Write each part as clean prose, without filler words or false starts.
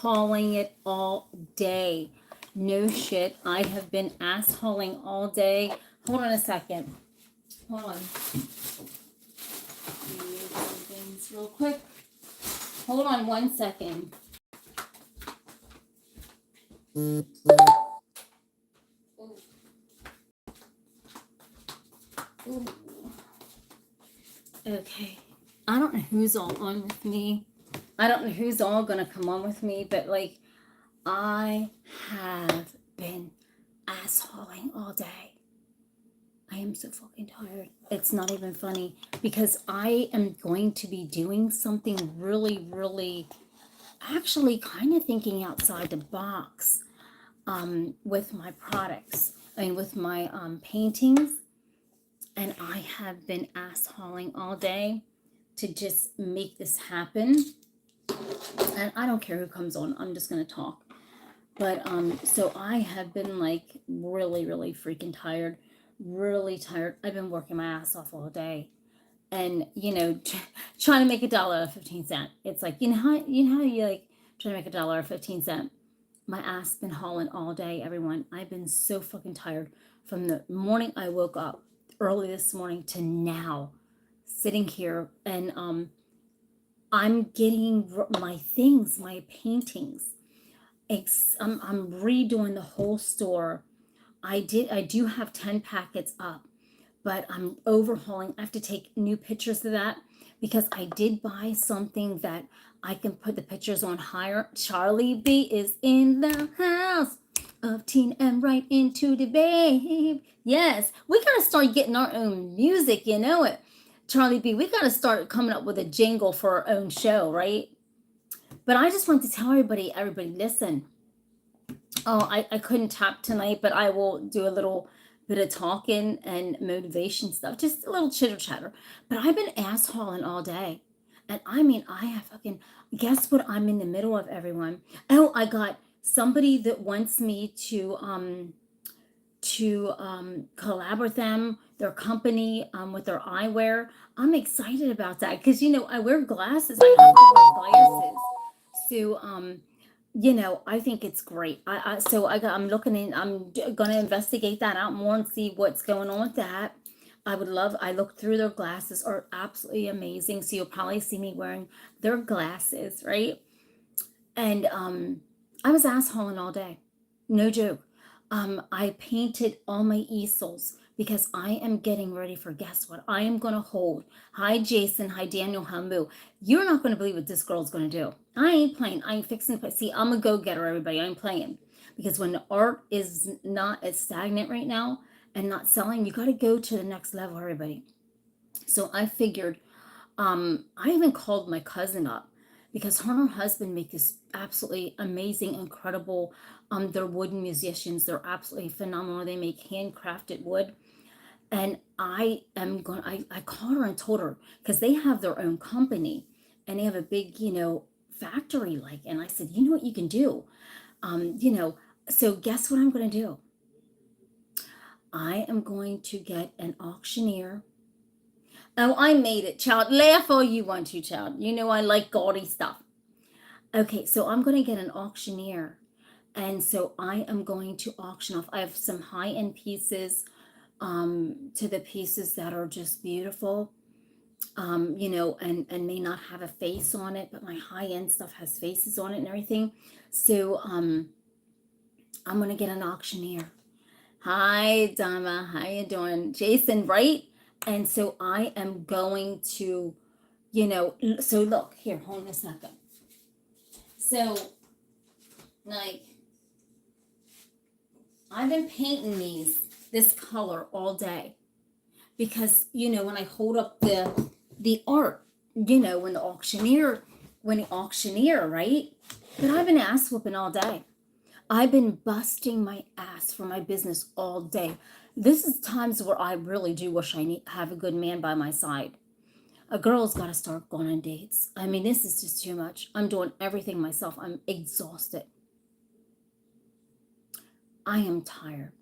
hauling it all day. No shit. I have been ass hauling all day. Hold on a second. Hold on. Move some things real quick. Hold on 1 second. Ooh. Ooh. Okay. I don't know who's all on with me. I don't know who's all gonna come on with me, but like, I have been ass hauling all day. I am so fucking tired. It's not even funny because I am going to be doing something really, really, actually kind of thinking outside the box with my products. I mean, with my paintings. And I have been ass hauling all day to just make this happen. And I don't care who comes on. I'm just going to talk. But so I have been like really, really freaking tired. Really tired. I've been working my ass off all day. And, you know, trying to make $1.15. It's like, you know how you like trying to make $1.15. My ass been hauling all day, everyone. I've been so fucking tired from the morning I woke up early this morning to now, sitting here, and I'm getting my things, my paintings. I'm redoing the whole store. I do have 10 packets up, but I'm overhauling. I have to take new pictures of that because I did buy something that I can put the pictures on higher. Charlie B is in the house of Teen and Right into the babe. Yes, we gotta start getting our own music, you know it. Charlie B, we gotta start coming up with a jingle for our own show, right? But I just want to tell everybody, listen. Oh, I couldn't tap tonight, but I will do a little bit of talking and motivation stuff, just a little chitter chatter. But I've been ass hauling all day. And I mean, I have fucking, guess what I'm in the middle of, everyone? Oh, I got somebody that wants me to collab with them, their company, with their eyewear. I'm excited about that because, you know, I wear glasses. I have to wear glasses. So, you know, I think it's great. I'm looking in, going to investigate that out more and see what's going on with that. I looked through their glasses are absolutely amazing. So you'll probably see me wearing their glasses, right? And I was ass hauling all day. No joke. I painted all my easels because I am getting ready for, guess what? I am going to hold. Hi, Jason. Hi, Daniel. Hi, Moo. You're not going to believe what this girl's going to do. I ain't playing. I ain't fixing to play. See, I'm a go-getter, everybody. I ain't playing. Because when the art is not as stagnant right now and not selling, you got to go to the next level, everybody. So I figured, I even called my cousin up because her and her husband make this absolutely amazing, incredible, they're wooden musicians. They're absolutely phenomenal. They make handcrafted wood. And I called her and told her, because they have their own company and they have a big, you know, factory like, and I said, you know what you can do? You know, so guess what I'm going to do? I am going to get an auctioneer. Oh, I made it, child. Laugh all you want to, child. You know I like gaudy stuff. Okay, so I'm going to get an auctioneer. And so I am going to auction off. I have some high-end pieces, to the pieces that are just beautiful, you know, and may not have a face on it, but my high-end stuff has faces on it and everything. So I'm going to get an auctioneer. Hi, Dama. How you doing? Jason, right? And so I am going to, you know, so look, here, hold on a second. So, like, I've been painting this color all day because, you know, when I hold up the art, you know, when the auctioneer, right? But I've been ass whooping all day. I've been busting my ass for my business all day. This is times where I really do wish I have a good man by my side. A girl's got to start going on dates. I mean, this is just too much. I'm doing everything myself. I'm exhausted. I am tired.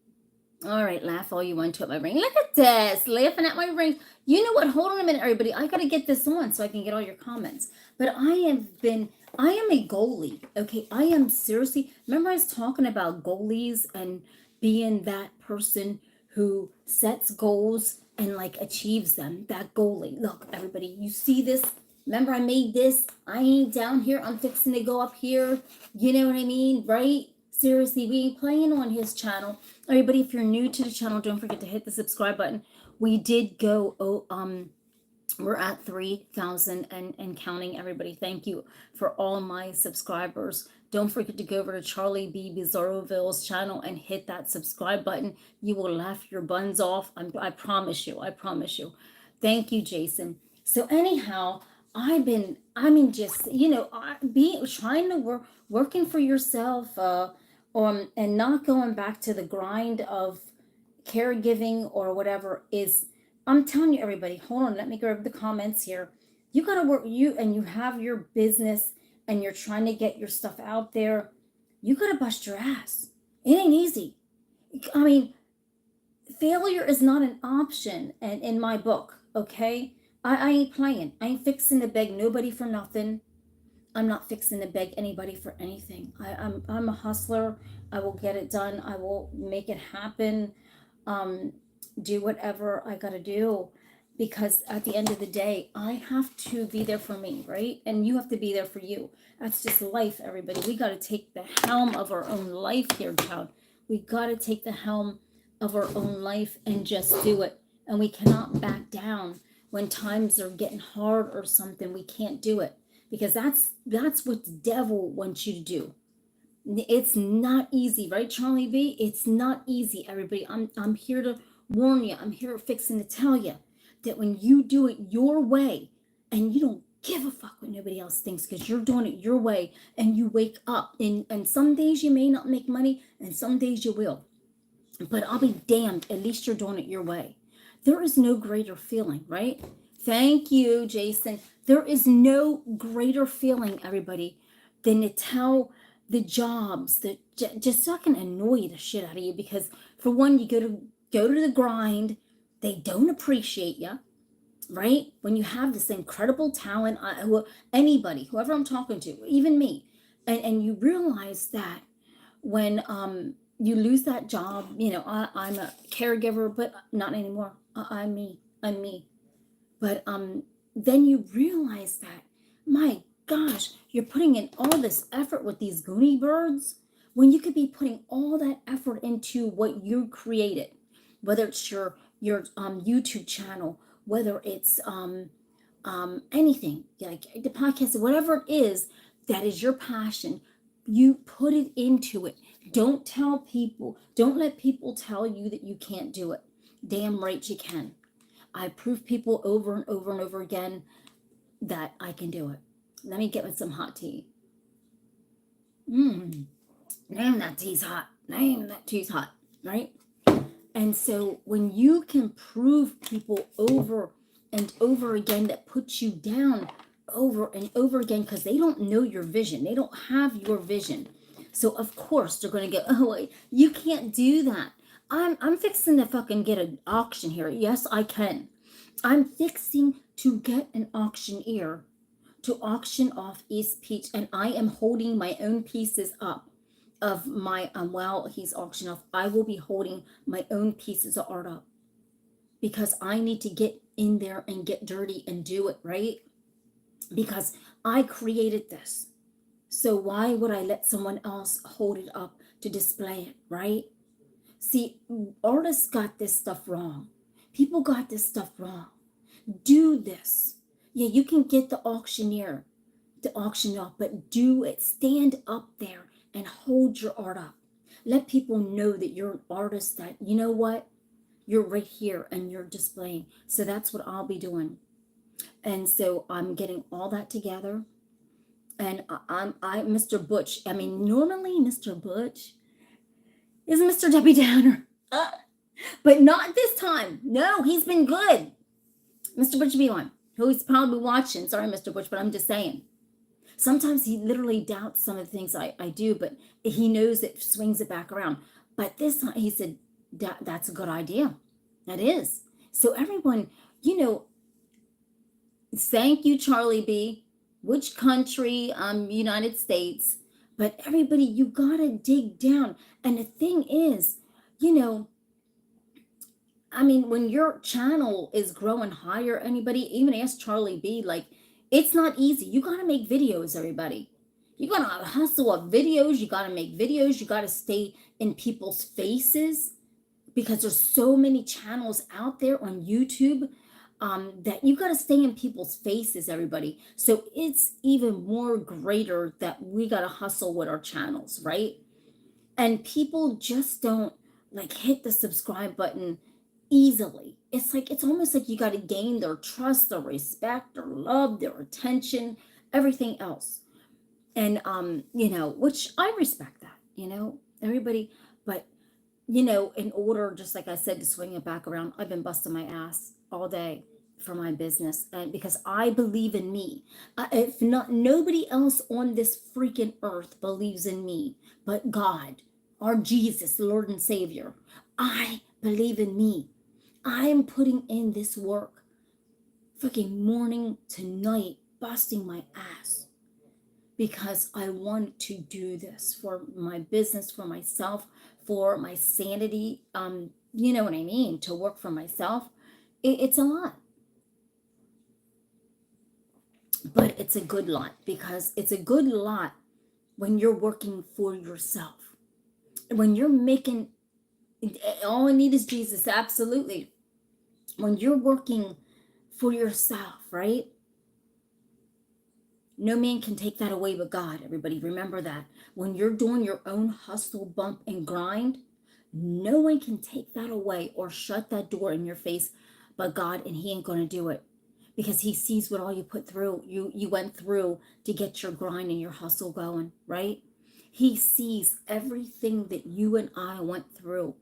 All right, laugh all you want to at my ring. Look at this, laughing at my ring. You know what? Hold on a minute, everybody. I got to get this on so I can get all your comments. But I am a goalie. Okay, I am seriously. Remember, I was talking about goalies and being that person who sets goals and like achieves them. That goalie. Look, everybody, you see this? Remember, I made this. I ain't down here. I'm fixing to go up here. You know what I mean, right? Seriously, we ain't playing on his channel. Everybody, if you're new to the channel, don't forget to hit the subscribe button. We did go, we're at 3,000 and counting, everybody. Thank you for all my subscribers. Don't forget to go over to Charlie B. Bizarroville's channel and hit that subscribe button. You will laugh your buns off. I promise you. I promise you. Thank you, Jason. So anyhow, just, trying to working for yourself, and not going back to the grind of caregiving or whatever is, I'm telling you, everybody, hold on, let me grab the comments here. You got to work, you have your business and you're trying to get your stuff out there. You got to bust your ass. It ain't easy. I mean, failure is not an option in my book, okay? I ain't playing. I ain't fixing to beg nobody for nothing. I'm not fixing to beg anybody for anything. I'm a hustler. I will get it done. I will make it happen. Do whatever I got to do, because at the end of the day, I have to be there for me, right? And you have to be there for you. That's just life, everybody. We got to take the helm of our own life here, child. We got to take the helm of our own life and just do it. And we cannot back down when times are getting hard or something. We can't do it, because that's what the devil wants you to do. It's not easy, right, Charlie B? It's not easy, everybody. I'm here to warn you. I'm here fixing to tell you that when you do it your way and you don't give a fuck what nobody else thinks, because you're doing it your way, and you wake up, and some days you may not make money and some days you will, but I'll be damned, at least you're doing it your way. There is no greater feeling, right? Thank you, Jason. There is no greater feeling, everybody, than to tell the jobs that just fucking annoy the shit out of you, because for one, you go to the grind, they don't appreciate you, right? When you have this incredible talent, anybody, whoever I'm talking to, even me, and you realize that when you lose that job, I'm a caregiver, but not anymore. I'm me. But then you realize that, my gosh, you're putting in all this effort with these Goonie birds when you could be putting all that effort into what you created, whether it's your YouTube channel, whether it's anything like the podcast, whatever it is that is your passion. You put it into it. Don't let people tell you that you can't do it. Damn right you can. I prove people over and over and over again that I can do it. Let me get with some hot tea. Name that tea's hot. Name that tea's hot, right? And so when you can prove people over and over again that puts you down over and over again, because they don't know your vision. They don't have your vision. So of course they're going to go, oh, you can't do that. I'm fixing to fucking get an auction here. Yes, I can. I'm fixing to get an auctioneer to auction off East Peach, and I am holding my own pieces up of my, while he's auctioning off, I will be holding my own pieces of art up, because I need to get in there and get dirty and do it, right? Because I created this. So why would I let someone else hold it up to display it, right? See, artists got this stuff wrong. People got this stuff wrong. Do this. Yeah, you can get the auctioneer to auction off, but do it. Stand up there and hold your art up. Let people know that you're an artist, that, you know what? You're right here and you're displaying. So that's what I'll be doing. And so I'm getting all that together. And Mr. Butch, normally Mr. Butch is Mr. Debbie Downer. But not this time. No, he's been good. Mr. Butch B1, who's probably watching. Sorry, Mr. Butch, but I'm just saying. Sometimes he literally doubts some of the things I do, but he knows it swings it back around. But this time he said, That's a good idea. That is. So everyone, you know, thank you, Charlie B. Which country? United States. But everybody, you gotta dig down. And the thing is, you know, I mean, when your channel is growing higher, anybody, even ask Charlie B, like, it's not easy. You gotta make videos, everybody. You gotta hustle up videos. You gotta make videos. You gotta stay in people's faces because there's so many channels out there on YouTube, that you got to stay in people's faces, everybody. So it's even more greater that we got to hustle with our channels, right? And people just don't like hit the subscribe button easily. It's like, it's almost like you got to gain their trust, their respect, their love, their attention, everything else. And, which I respect that, everybody. But in order, just like I said, to swing it back around, I've been busting my ass all day for my business, and because I believe in me. If not, nobody else on this freaking earth believes in me, but God, our Jesus, Lord and Savior. I believe in me. I am putting in this work, freaking morning to night, busting my ass because I want to do this for my business, for myself, for my sanity. You know what I mean? To work for myself. It's a lot, but it's a good lot because it's a good lot when you're working for yourself. When you're making, all I need is Jesus, absolutely. When you're working for yourself, right? No man can take that away but God. Everybody remember that. When you're doing your own hustle, bump, and grind, no one can take that away or shut that door in your face but God, and He ain't going to do it because He sees what all you put through, you went through to get your grind and your hustle going, right? He sees everything that you and I went through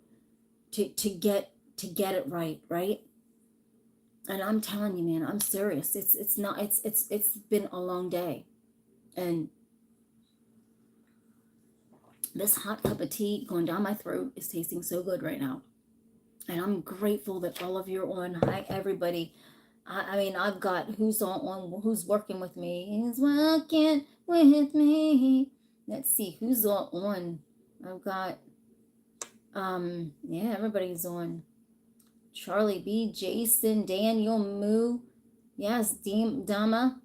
to get it right, right? And I'm telling you, man, I'm serious. It's not it's been a long day. And this hot cup of tea going down my throat is tasting so good right now. And I'm grateful that all of you are on. Hi, everybody. I mean, I've got who's working with me. He's working with me. Let's see who's on. I've got, yeah, everybody's on. Charlie B, Jason, Daniel, Moo. Yes, Dama.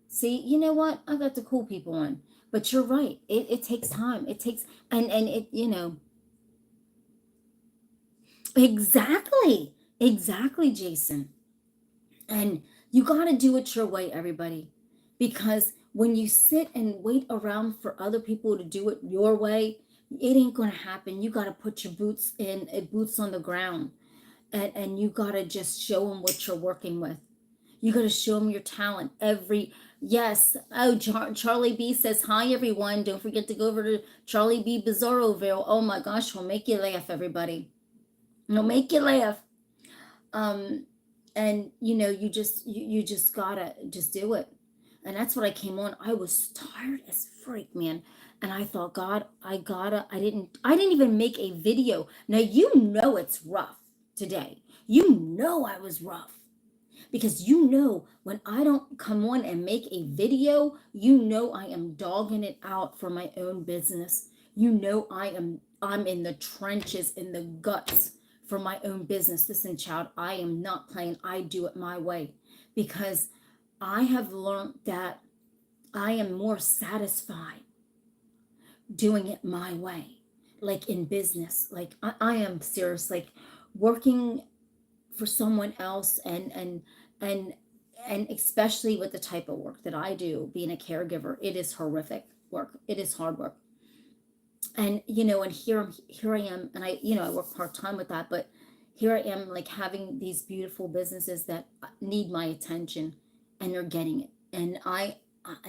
See, you know what? I got the cool people on. But you're right. It takes time. It takes, and it, exactly, Jason. And you got to do it your way, everybody. Because when you sit and wait around for other people to do it your way, it ain't going to happen. You got to put your boots on the ground, and you got to just show them what you're working with. You got to show them your talent yes. Oh, Charlie B says, hi, everyone. Don't forget to go over to Charlie B Bizarroville. Oh my gosh, he'll make you laugh, everybody. He'll make you laugh. um and you just gotta just do it. And that's what I came on. I was tired as freak, man. And I thought, God, I didn't even make a video. Now, it's rough today. I was rough because when I don't come on and make a video, I am dogging it out for my own business. I'm in the trenches, in the guts for my own business. Listen, child, I am not playing. I do it my way because I have learned that I am more satisfied doing it my way. Like in business, like I am serious, like working for someone else, and and especially with the type of work that I do, being a caregiver, it is horrific work. It is hard work. And and here I am, and I work part-time with that, but here I am, like, having these beautiful businesses that need my attention, and they're getting it. And I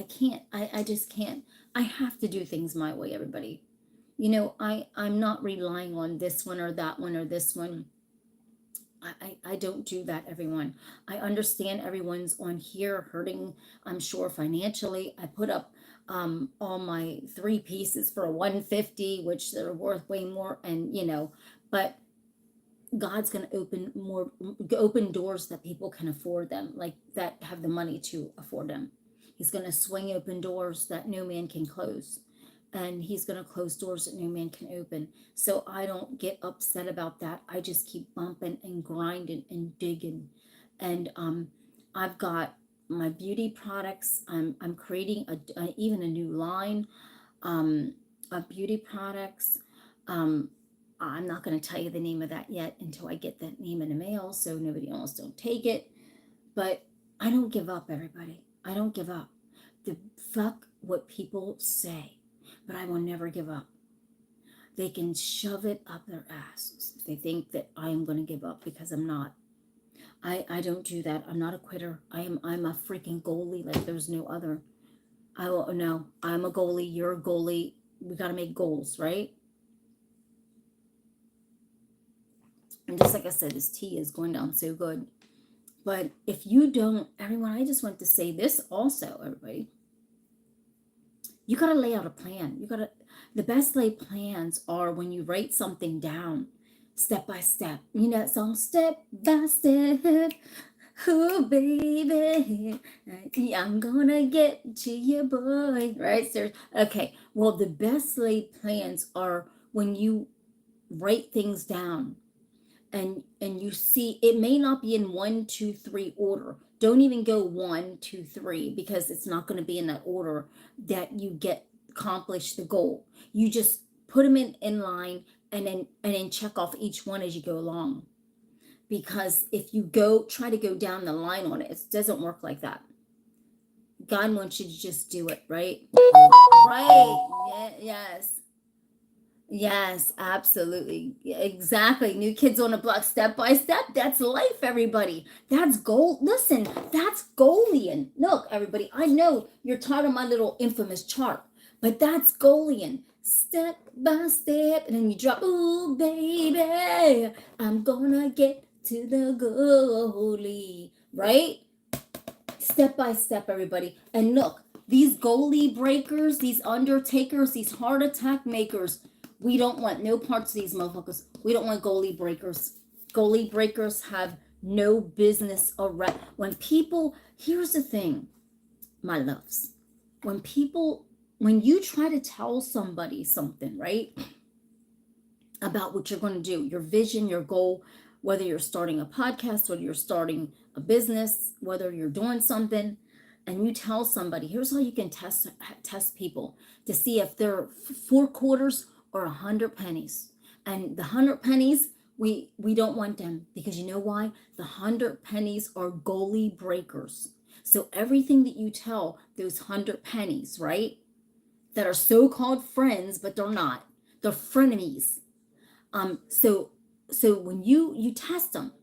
can't, I just can't. I have to do things my way, everybody. I'm not relying on this one or that one or this one. I don't do that, everyone. I understand everyone's on here hurting, I'm sure, financially. I put up all my three pieces for 150, which they're worth way more. And but God's going to open doors that people can afford them, like that have the money to afford them. He's going to swing open doors that no man can close. And he's going to close doors that no man can open. So I don't get upset about that. I just keep bumping and grinding and digging. And I've got my beauty products. I'm creating even a new line of beauty products. I'm not going to tell you the name of that yet until I get that name in the mail, so nobody else don't take it. But I don't give up, everybody. I don't give up. The fuck what people say, but I will never give up. They can shove it up their asses if they think that I am going to give up, because I'm not. I don't do that. I'm not a quitter. I'm a freaking goalie like there's no other. No, I'm a goalie. You're a goalie. We got to make goals, right? And just like I said, this tea is going down so good. But if you don't, everyone, I just want to say this also, everybody. You got to lay out a plan. The best laid plans are when you write something down, step by step. You know that song, step by step. Oh, baby, I'm gonna get to you, boy. Right? Okay. Well, the best laid plans are when you write things down. And you see, it may not be in 1, 2, 3 order. Don't even go 1, 2, 3, because it's not going to be in that order that you accomplish the goal. You just put them in line, and then check off each one as you go along. Because if you try to go down the line on it, it doesn't work like that. God wants you to just do it, right? Right. Yes. Yes, absolutely. Exactly. New Kids on the Block, step by step. That's life, everybody. That's goal. Listen, that's Golian. Look, everybody, I know you're tired of my little infamous chart, but that's Golian. Step by step. And then you drop, ooh, baby, I'm gonna get to the goalie. Right? Step by step, everybody. And look, these goalie breakers, these undertakers, these heart attack makers, we don't want no parts of these motherfuckers. We don't want goalie breakers. Goalie breakers have no business around. Here's the thing, my loves. When you try to tell somebody something, right, about what you're going to do, your vision, your goal, whether you're starting a podcast, whether you're starting a business, whether you're doing something, and you tell somebody, here's how you can test people to see if they're 4 quarters or 100 pennies. And the 100 pennies, we don't want them, because you know why? The 100 pennies are goalie breakers. So everything that you tell those 100 pennies, right, that are so-called friends, but they're not. They're frenemies. So when you test them,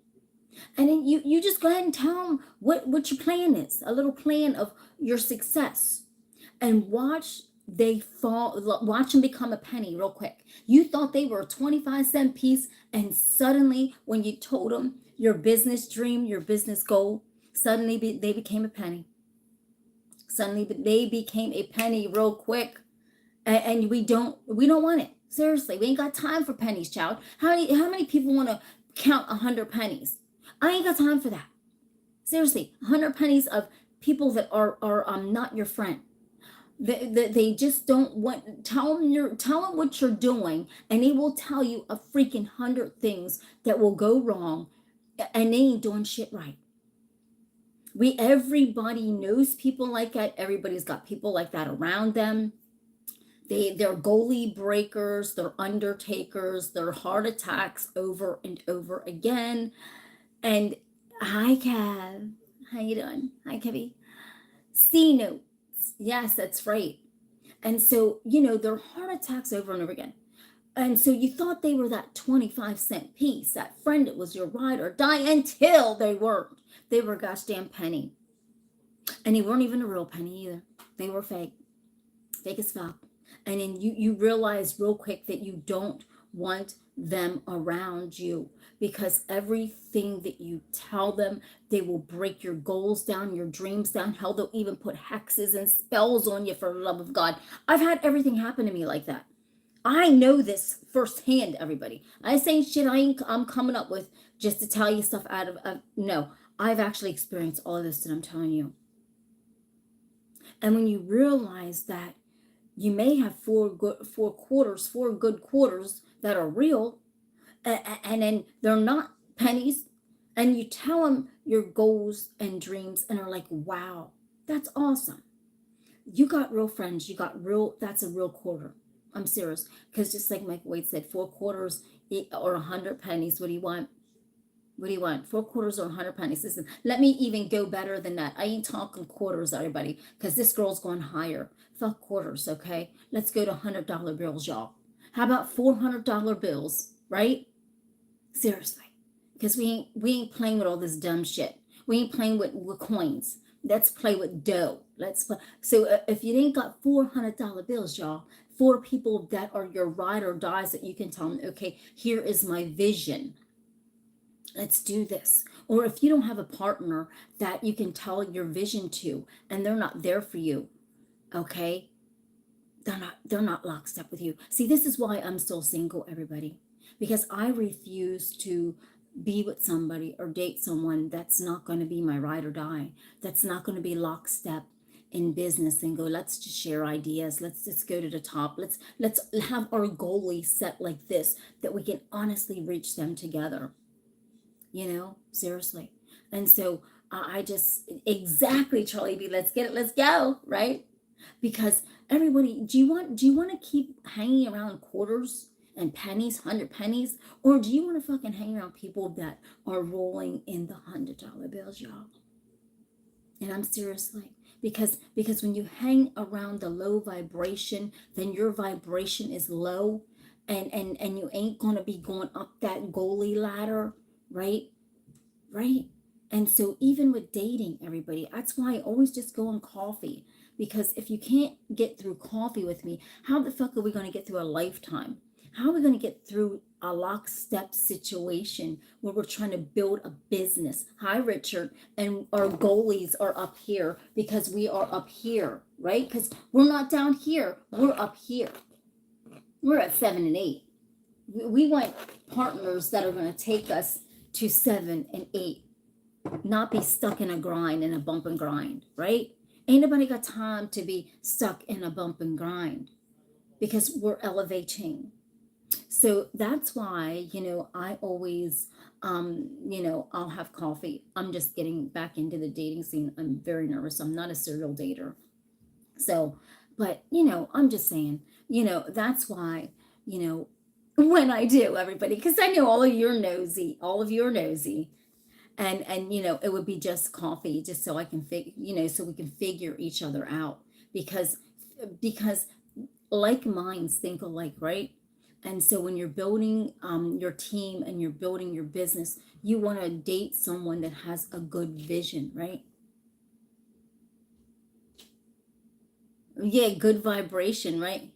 and then you just go ahead and tell them what your plan is, a little plan of your success, and watch them become a penny real quick. You thought they were a 25-cent piece, and suddenly when you told them your business dream, your business goal, suddenly they became a penny. Suddenly they became a penny real quick, and we don't want it. Seriously, we ain't got time for pennies, child. How many people want to count 100 pennies? I ain't got time for that. Seriously, 100 pennies of people that are not your friend. They just don't want. Tell them what you're doing, and they will tell you a freaking 100 things that will go wrong, and they ain't doing shit right. Everybody knows people like that. Everybody's got people like that around them. They're goalie breakers, they're undertakers, they're heart attacks over and over again. And hi, Kev. How you doing? Hi, Kevy. C notes. Yes, that's right. And so, they're heart attacks over and over again. And so you thought they were that 25-cent piece, that friend that was your ride or die, until they weren't. They were a gosh damn penny. And they weren't even a real penny either. They were fake. Fake as fuck. And then you realize real quick that you don't want them around you, because everything that you tell them, they will break your goals down, your dreams down. Hell, they'll even put hexes and spells on you, for the love of God. I've had everything happen to me like that. I know this firsthand, everybody. I say shit I'm coming up with just to tell you stuff out of no. I've actually experienced all of this that I'm telling you. And when you realize that you may have four good quarters that are real, and then they're not pennies, and you tell them your goals and dreams, and are like, wow, that's awesome. You got real friends. You got real, that's a real quarter. I'm serious. Because just like Mike Wade said, 4 quarters or 100 pennies. What do you want? What do you want? 4 quarters or 100 pennies? Listen, let me even go better than that. I ain't talking quarters, everybody, because this girl's going higher. Fuck quarters, okay? Let's go to $100 bills, y'all. How about $400 bills, right? Seriously. Because we ain't playing with all this dumb shit. We ain't playing with coins. Let's play with dough. Let's play. So if you ain't got $400 bills, y'all, for people that are your ride or dies, that you can tell them, okay, here is my vision. Let's do this. Or if you don't have a partner that you can tell your vision to, and they're not there for you, okay, they're not lockstep with you. See, this is why I'm still single, everybody, because I refuse to be with somebody or date someone that's not going to be my ride or die, that's not going to be lockstep in business and go, let's just share ideas, let's just go to the top, let's have our goalies set like this, that we can honestly reach them together, seriously. And so I just, exactly, Charlie B, let's get it, let's go, right? Because everybody, do you want to keep hanging around quarters and pennies, 100 pennies, or do you want to fucking hang around people that are rolling in the $100 bills, y'all? And I'm seriously, because when you hang around the low vibration, then your vibration is low, and you ain't gonna be going up that goalie ladder, right? Right? And so even with dating, everybody, that's why I always just go on coffee. Because if you can't get through coffee with me, how the fuck are we going to get through a lifetime? How are we going to get through a lockstep situation where we're trying to build a business? Hi, Richard. And our goalies are up here because we are up here, right? Because we're not down here. We're up here. We're at 7 and 8. We want partners that are going to take us to 7 and 8, not be stuck in a grind and a bump and grind, right? Ain't nobody got time to be stuck in a bump and grind, because we're elevating. So that's why, I always, I'll have coffee. I'm just getting back into the dating scene. I'm very nervous. I'm not a serial dater. So, but, I'm just saying, that's why, when I do, everybody, because I know all of you are nosy. All of you are nosy. And it would be just coffee, just so I can so we can figure each other out, because like minds think alike, right? And so when you're building your team and you're building your business, you want to date someone that has a good vision, right? Yeah, good vibration, right?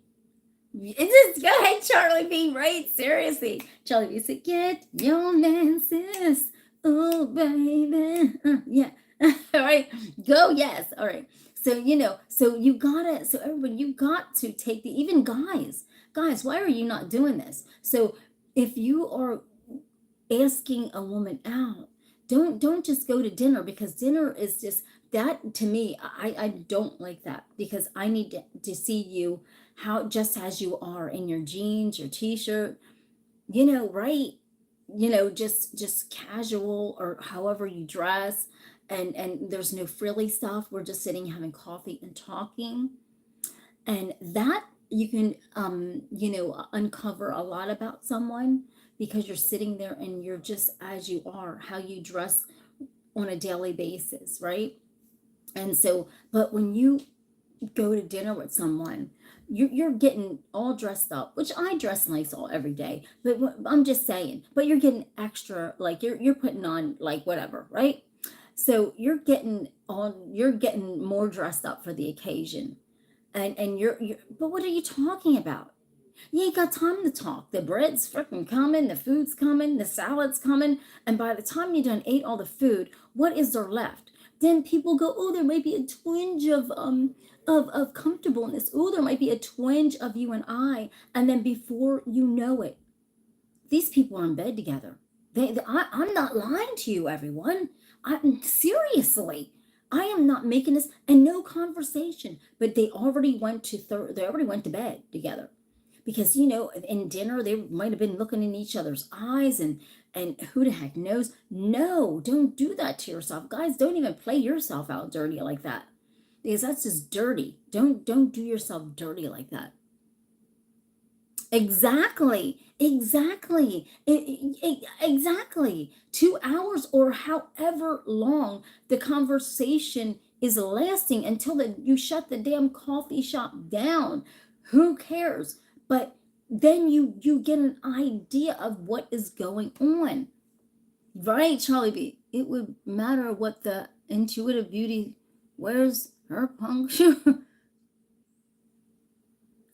It's just, go ahead, Charlie B, right? Seriously, Charlie B said, get your Nancy's. Oh, baby. Yeah. All right. Go. Yes. All right. So, so everybody, you got to take even guys, why are you not doing this? So if you are asking a woman out, don't just go to dinner, because dinner is just that, to me. I don't like that, because I need to see you just as you are, in your jeans, your t-shirt, right? Just casual, or however you dress, and there's no frilly stuff. We're just sitting having coffee and talking, and that you can uncover a lot about someone, because you're sitting there and you're just as you are, how you dress on a daily basis, right? And so, but when you go to dinner with someone, you're getting all dressed up, which I dress nice every day, but I'm just saying, but you're getting extra, like you're putting on like whatever, right? So you're getting more dressed up for the occasion, and you're but what are you talking about? You ain't got time to talk. The bread's freaking coming, the food's coming, the salad's coming, and by the time you done ate all the food, what is there left? Then people go, oh, there may be a twinge of of comfortableness. Ooh, there might be a twinge of you and I, and then before you know it, these people are in bed together. I'm not lying to you, everyone. Seriously, I am not making this, and no conversation. But they already went to bed together, because in dinner they might have been looking in each other's eyes, and who the heck knows? No, don't do that to yourself, guys. Don't even play yourself out dirty like that, because that's just dirty. Don't do yourself dirty like that. Exactly. 2 hours or however long the conversation is lasting until you shut the damn coffee shop down. Who cares? But then you get an idea of what is going on. Right, Charlie B. It would matter what the intuitive beauty wears her puncture.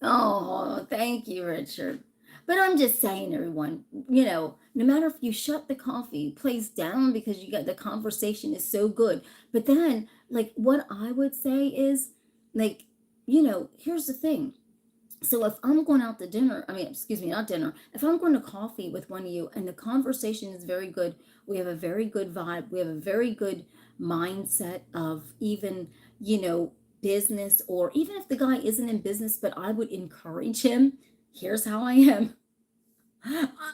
Oh, thank you, Richard. But I'm just saying, everyone, no matter if you shut the coffee place down because you got the conversation is so good. But then, like, what I would say is, like, here's the thing. So if I'm going out to dinner, I mean, excuse me, not dinner, if I'm going to coffee with one of you and the conversation is very good, we have a very good vibe, we have a very good mindset of even, business, or even if the guy isn't in business, but I would encourage him. Here's how I am.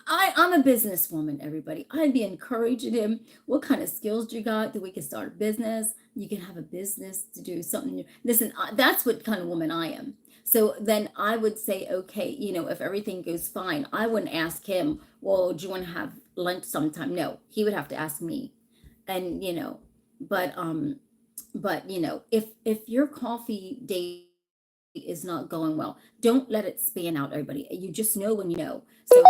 I'm a businesswoman, everybody. I'd be encouraging him. What kind of skills do you got that we can start a business? You can have a business to do something new. Listen, that's what kind of woman I am. So then I would say, okay, if everything goes fine, I wouldn't ask him, well, do you want to have lunch sometime? No, he would have to ask me. And, but, if your coffee date is not going well, don't let it span out, everybody. You just know when you know. So you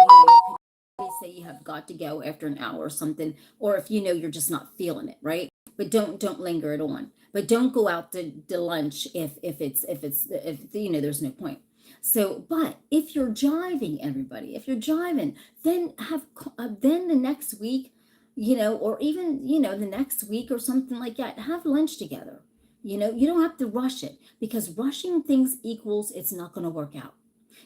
could say you have got to go after an hour or something, or if you're just not feeling it, right? But don't linger it on. But don't go out to lunch if there's no point. So, but if you're jiving, everybody, if you're jiving, then then the next week, or even the next week or something like that, have lunch together. You don't have to rush it, because rushing things equals it's not going to work out.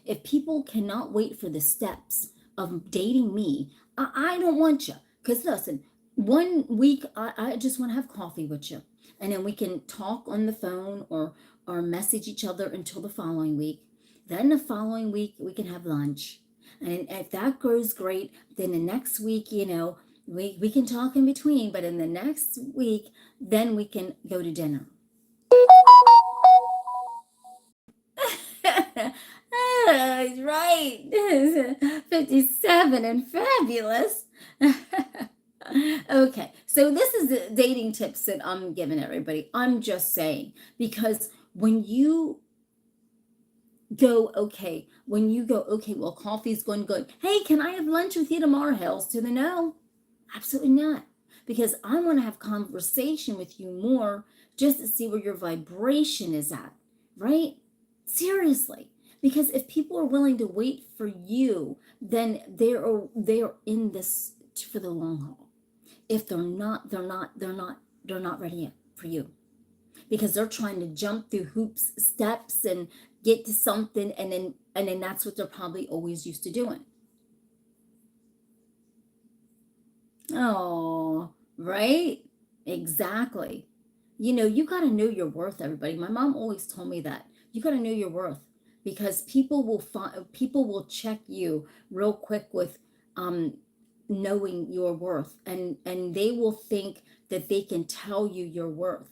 If people cannot wait for the steps of dating me, I don't want you. Because listen, one week I just want to have coffee with you, and then we can talk on the phone or message each other until the following week. Then the following week we can have lunch, and if that goes great, then the next week, we can talk in between. But in the next week, then we can go to dinner. Right. 57 and fabulous. Okay, so this is the dating tips that I'm giving everybody. I'm just saying, because when you go, okay, well, coffee's going good. Hey, can I have lunch with you tomorrow? Hells to the no. Absolutely not. Because I want to have conversation with you more, just to see where your vibration is at, right? Seriously. Because if people are willing to wait for you, then they're in this for the long haul. If they're not ready for you, because they're trying to jump through hoops, steps, and get to something, and then that's what they're probably always used to doing. Oh, right? Exactly. You got to know your worth, everybody. My mom always told me that. You got to know your worth, because people will check you real quick with knowing your worth, and they will think that they can tell you your worth.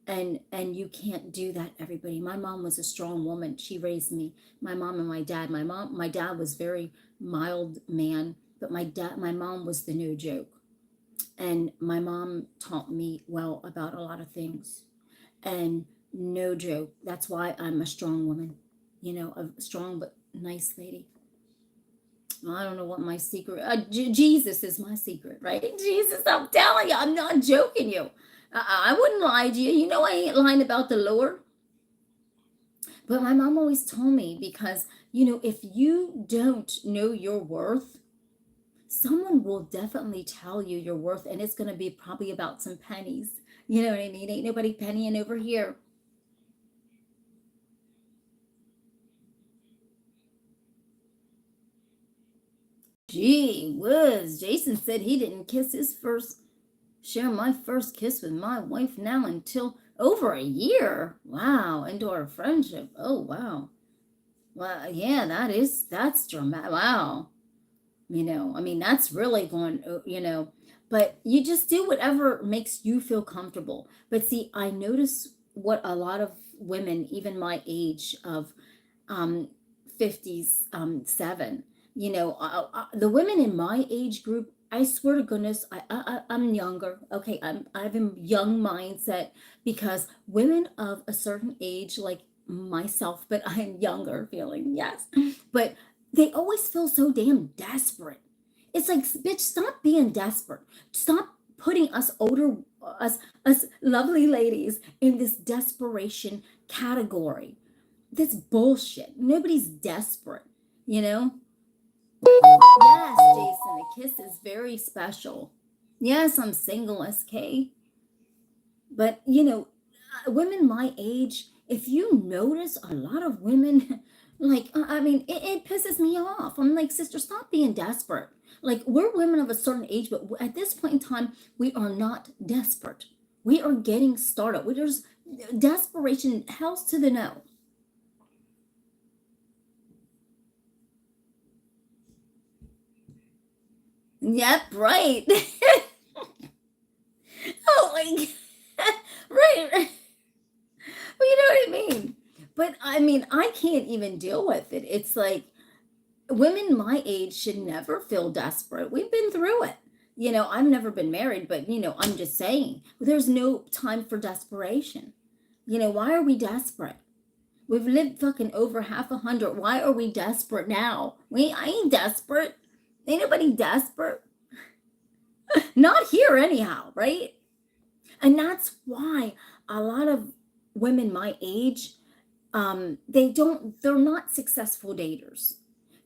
And you can't do that, everybody. My mom was a strong woman. She raised me. My mom and my dad was very mild man, but my mom was the no joke. And my mom taught me well about a lot of things. And no joke, that's why I'm a strong woman, a strong but nice lady. I don't know what my secret. Jesus is my secret, right? Jesus, I'm telling you, I'm not joking you. I wouldn't lie to you. I ain't lying about the Lord. But my mom always told me, because if you don't know your worth, someone will definitely tell you your worth, and it's going to be probably about some pennies. You know what I mean? Ain't nobody pennying over here. Gee whiz. Jason said he didn't share my first kiss with my wife now until over a year. Wow. Into our friendship. Oh, wow. Well, yeah, that's dramatic. Wow. I mean, that's really going, but you just do whatever makes you feel comfortable. But see, I notice what a lot of women, even my age of um 50s, seven, the women in my age group, I swear to goodness, I'm younger. Okay, I have a young mindset because women of a certain age, like myself, but I'm younger feeling, yes, but they always feel so damn desperate. It's like, bitch, stop being desperate. Stop putting us older, us lovely ladies in this desperation category. That's bullshit. Nobody's desperate, you know? Yes, Jason, the kiss is very special. Yes, I'm single, SK. But, women my age, if you notice a lot of women, like, I mean, it pisses me off. I'm like, sister, stop being desperate. Like, we're women of a certain age, but at this point in time, we are not desperate. We are getting started. There's desperation, hells to the no. Yep, right. Oh my God. Right, right. Well, you know what I mean? But I mean, I can't even deal with it. It's like women my age should never feel desperate. We've been through it. I've never been married, but I'm just saying, there's no time for desperation. Why are we desperate? We've lived fucking over half 100. Why are we desperate now? I ain't desperate. Ain't nobody desperate. Not here anyhow, right? And that's why a lot of women my age, they're not successful daters.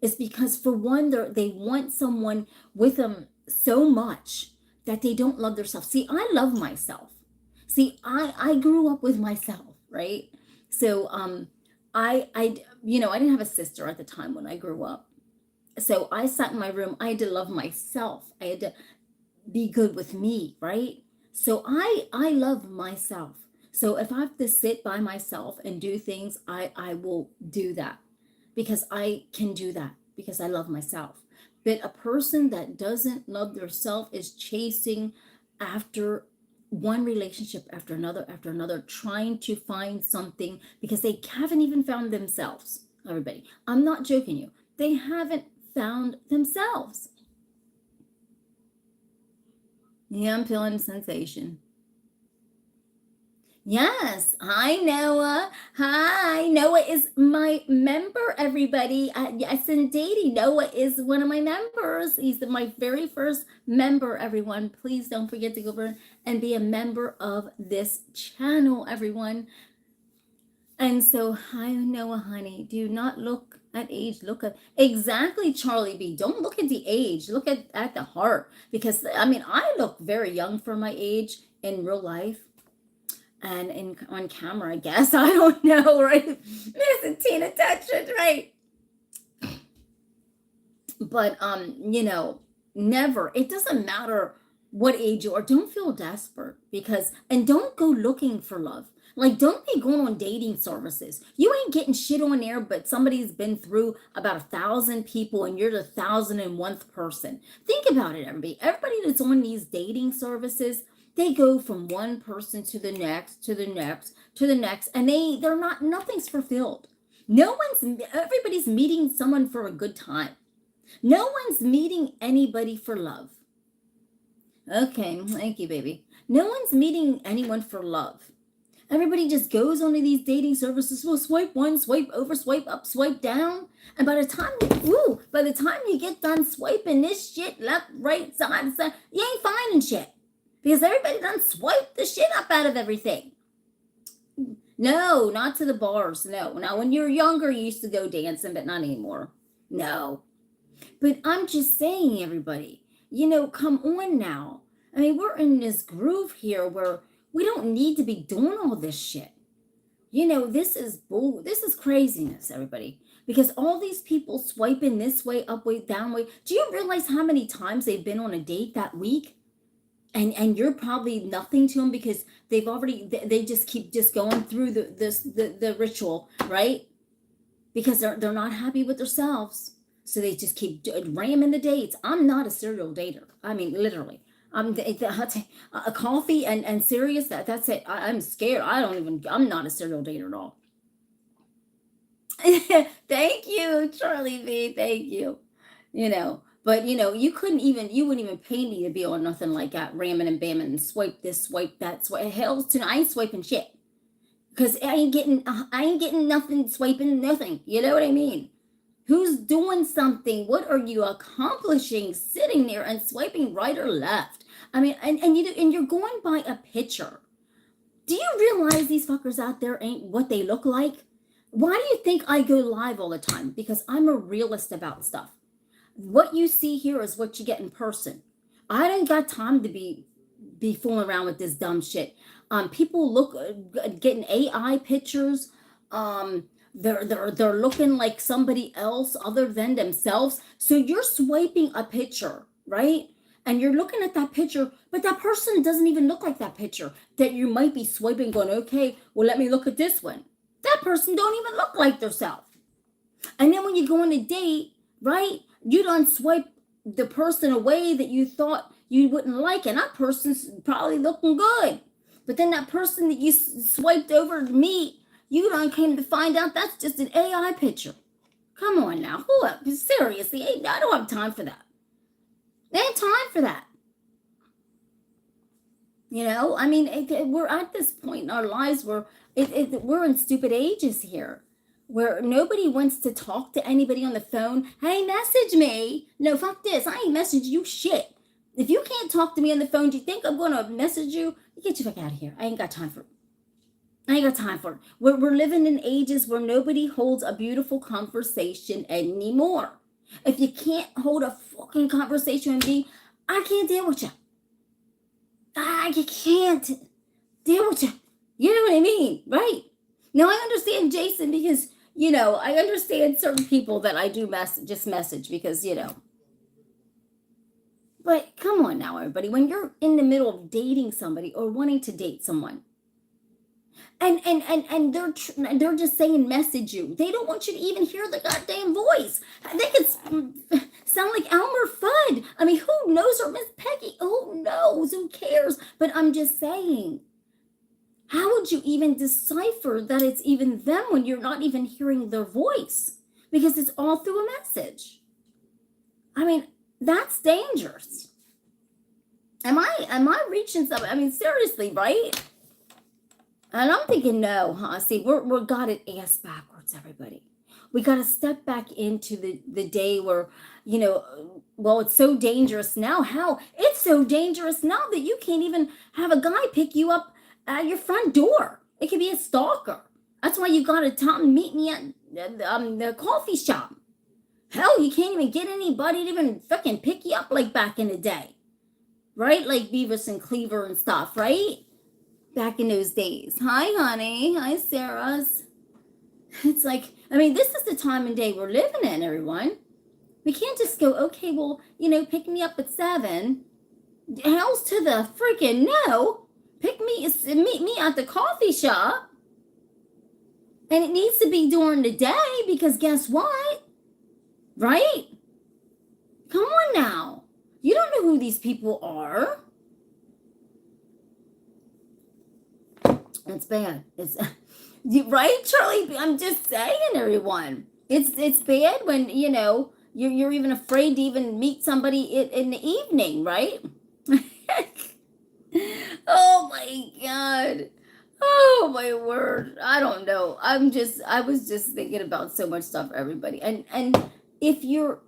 It's because, for one, they want someone with them so much that they don't love themselves. See, I love myself. See, I grew up with myself, right? So I didn't have a sister at the time when I grew up. So I sat in my room. I had to love myself. I had to be good with me, right? So I love myself. So if I have to sit by myself and do things, I will do that because I can do that because I love myself. But a person that doesn't love their self is chasing after one relationship after another, trying to find something because they haven't even found themselves. Everybody, I'm not joking you. They haven't found themselves. Yeah, I'm feeling sensation. Yes. Hi, Noah. Hi. Noah is my member, everybody. Yes, indeed. Noah is one of my members. He's my very first member, everyone. Please don't forget to go over and be a member of this channel, everyone. And so, hi, Noah, honey. Do not look at age. Look at exactly, Charlie B. Don't look at the age. Look at the heart. Because, I mean, I look very young for my age in real life and on camera, I guess. I don't know, right? Listen, Tina, touch it, right? But never. It doesn't matter what age you are. Don't feel desperate and don't go looking for love. Like, don't be going on dating services. You ain't getting shit on there, but somebody's been through about 1,000 people and you're the 1,001th person. Think about it, everybody. Everybody that's on these dating services, they go from one person to the next, to the next, to the next, and nothing's fulfilled. Everybody's meeting someone for a good time. No one's meeting anybody for love. Okay, thank you, baby. No one's meeting anyone for love. Everybody just goes onto these dating services. Well, swipe one, swipe over, swipe up, swipe down. And by the time you get done swiping this shit left, right, side, you ain't finding shit. Because everybody done swiped the shit up out of everything. No, not to the bars. No. Now, when you were younger, you used to go dancing, but not anymore. No. But I'm just saying, everybody, come on now. I mean, we're in this groove here where we don't need to be doing all this shit. This is craziness, everybody. Because all these people swiping this way, up way, down way. Do you realize how many times they've been on a date that week? And you're probably nothing to them because they've already they just keep just going through the ritual, right? Because they're not happy with themselves, so they just keep ramming the dates. I'm not a serial dater. I mean, literally. A coffee and serious. That's it. I'm scared. I'm not a serial dater at all. Thank you, Charlie V. Thank you. But you wouldn't even pay me to be on nothing like that, ramming and bamming and swipe this, swipe that, swipe. Hell, I ain't swiping shit. Because I ain't getting nothing, swiping nothing. You know what I mean? Who's doing something? What are you accomplishing sitting there and swiping right or left? I mean, and you're going by a picture. Do you realize these fuckers out there ain't what they look like? Why do you think I go live all the time? Because I'm a realist about stuff. What you see here is what you get in person. I don't got time to be fooling around with this dumb shit. People look getting AI pictures. They're looking like somebody else other than themselves. So you're swiping a picture, right? And you're looking at that picture, but that person doesn't even look like that picture that you might be swiping, going, okay, well, let me look at this one. That person don't even look like themselves. And then when you go on a date, right, you don't swipe the person away that you thought you wouldn't like, and that person's probably looking good. But then that person that you swiped over to meet, you don't came to find out that's just an AI picture. Come on now, seriously, I don't have time for that. There ain't time for that. I mean, we're at this point in our lives where we're in stupid ages here, where nobody wants to talk to anybody on the phone. Hey, message me. No, fuck this. I ain't message you shit. If you can't talk to me on the phone, do you think I'm going to message you? Get your fuck out of here. I ain't got time for it. We're living in ages where nobody holds a beautiful conversation anymore. If you can't hold a fucking conversation with me, I can't deal with you. I can't deal with you. You know what I mean, right? Now, I understand Jason because, I understand certain people that I do message because, But come on now, everybody. When you're in the middle of dating somebody or wanting to date someone, and they're just saying message you. They don't want you to even hear the goddamn voice. They could sound like Elmer Fudd. I mean, who knows? Or Miss Peggy? Who knows? Who cares? But I'm just saying, how would you even decipher that it's even them when you're not even hearing their voice? Because it's all through a message. I mean, that's dangerous. Am I reaching something? I mean, seriously, right? And I'm thinking, no, huh? See, we're got it ass backwards, everybody. We got to step back into the day where, well, it's so dangerous now. How? It's so dangerous now that you can't even have a guy pick you up at your front door. It could be a stalker. That's why you got to tell him, meet me at the coffee shop. Hell, you can't even get anybody to even fucking pick you up like back in the day. Right? Like Beavis and Cleaver and stuff, right? Back in those days. Hi, honey. Hi, Sarah's. It's like, I mean, this is the time and day we're living in, everyone. We can't just go, okay, well, pick me up at 7. Hell's to the freaking no. Meet me at the coffee shop. And it needs to be during the day because guess what? Right? Come on now. You don't know who these people are. It's bad. It's right, Charlie. I'm just saying, everyone. It's bad when you're even afraid to even meet somebody in the evening, right? Oh my God. Oh my word. I don't know. I was just thinking about so much stuff, everybody. And if you're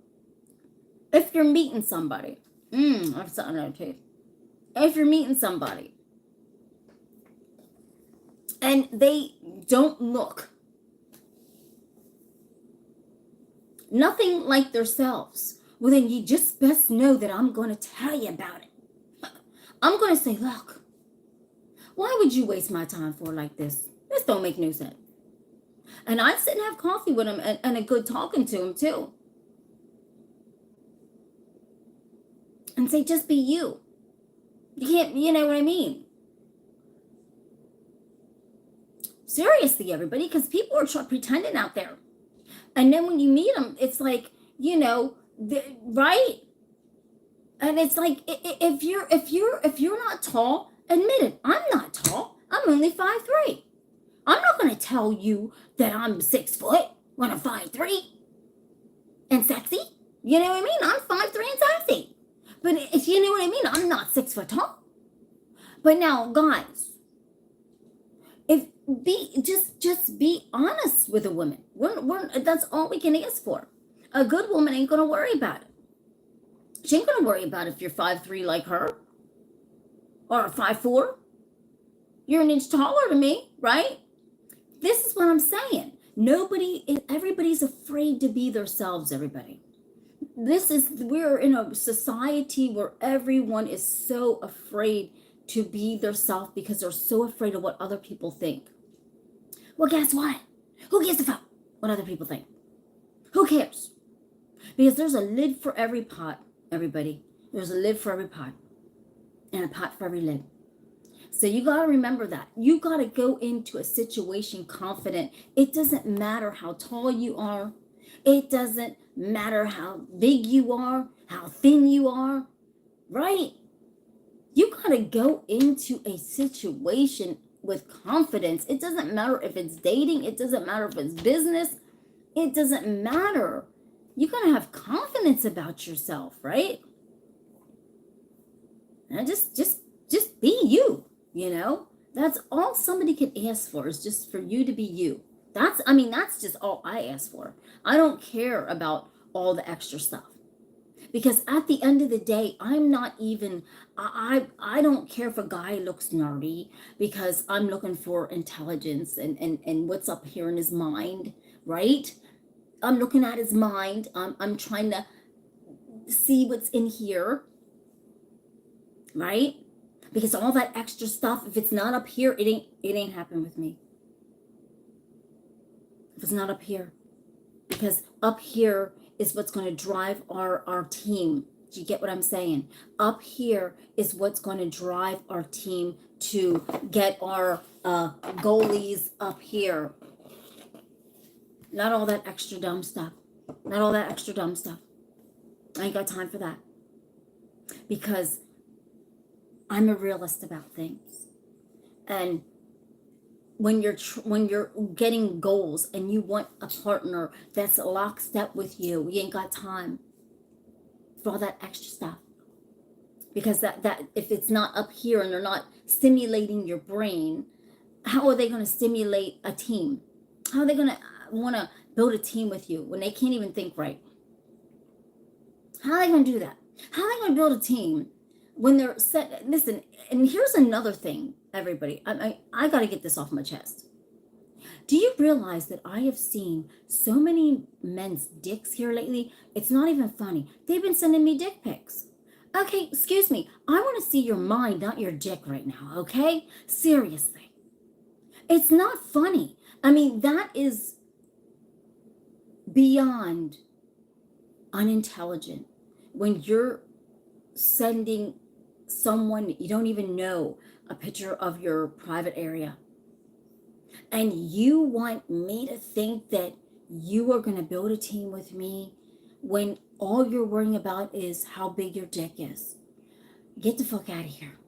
meeting somebody, I'm something okay. If you're meeting somebody and they don't look nothing like themselves, well, then you just best know that I'm going to tell you about it. I'm going to say, look, why would you waste my time for like this? This don't make no sense. And I'd sit and have coffee with him and a good talking to him too. And say, just be you. You can't, you know what I mean? Seriously, everybody, because people are pretending out there. And then when you meet them, it's like, you know, right? And it's like, if you're not tall, admit it. I'm not tall. I'm only 5'3". I'm not going to tell you that I'm 6 foot when I'm 5'3" and sexy. You know what I mean? I'm 5'3" and sexy. But if you know what I mean, I'm not 6 foot tall. But now, guys, just be honest with a woman. That's all we can ask for. A good woman ain't going to worry about it. She ain't going to worry about if you're 5'3" like her or 5'4". You're an inch taller than me, right? This is what I'm saying. Everybody's afraid to be themselves, everybody. We're in a society where everyone is so afraid to be themselves because they're so afraid of what other people think. Well, guess what? Who gives a fuck what other people think? Who cares? Because there's a lid for every pot, everybody. There's a lid for every pot and a pot for every lid. So you got to remember that. You got to go into a situation confident. It doesn't matter how tall you are. It doesn't matter how big you are, how thin you are, right? You got to go into a situation with confidence. It doesn't matter if it's dating. It doesn't matter if it's business. It doesn't matter. You got to have confidence about yourself, right? And just be you, you know? That's all somebody can ask for, is just for you to be you. That's just all I ask for. I don't care about all the extra stuff. Because at the end of the day, I'm not even, I don't care if a guy looks nerdy, because I'm looking for intelligence and what's up here in his mind, right? I'm looking at his mind. I'm trying to see what's in here, right? Because all that extra stuff, if it's not up here, it ain't happening with me. If it's not up here. Because up here is what's going to drive our team. Do you get what I'm saying? Up here is what's going to drive our team to get our goalies up here. Not all that extra dumb stuff. Not all that extra dumb stuff. I ain't got time for that. Because I'm a realist about things. And when you're getting goals and you want a partner that's lockstep with you, you ain't got time for all that extra stuff. Because that if it's not up here and they're not stimulating your brain, how are they going to stimulate a team? How are they going to want to build a team with you when they can't even think right? How are they going to do that? How are they going to build a team when they're set? Listen, and here's another thing, everybody. I got to get this off my chest. Do you realize that I have seen so many men's dicks here lately? It's not even funny. They've been sending me dick pics. Okay, excuse me. I want to see your mind, not your dick right now, okay? Seriously. It's not funny. I mean, that is beyond unintelligent. When you're sending someone you don't even know a picture of your private area, and you want me to think that you are going to build a team with me when all you're worrying about is how big your dick is. Get the fuck out of here.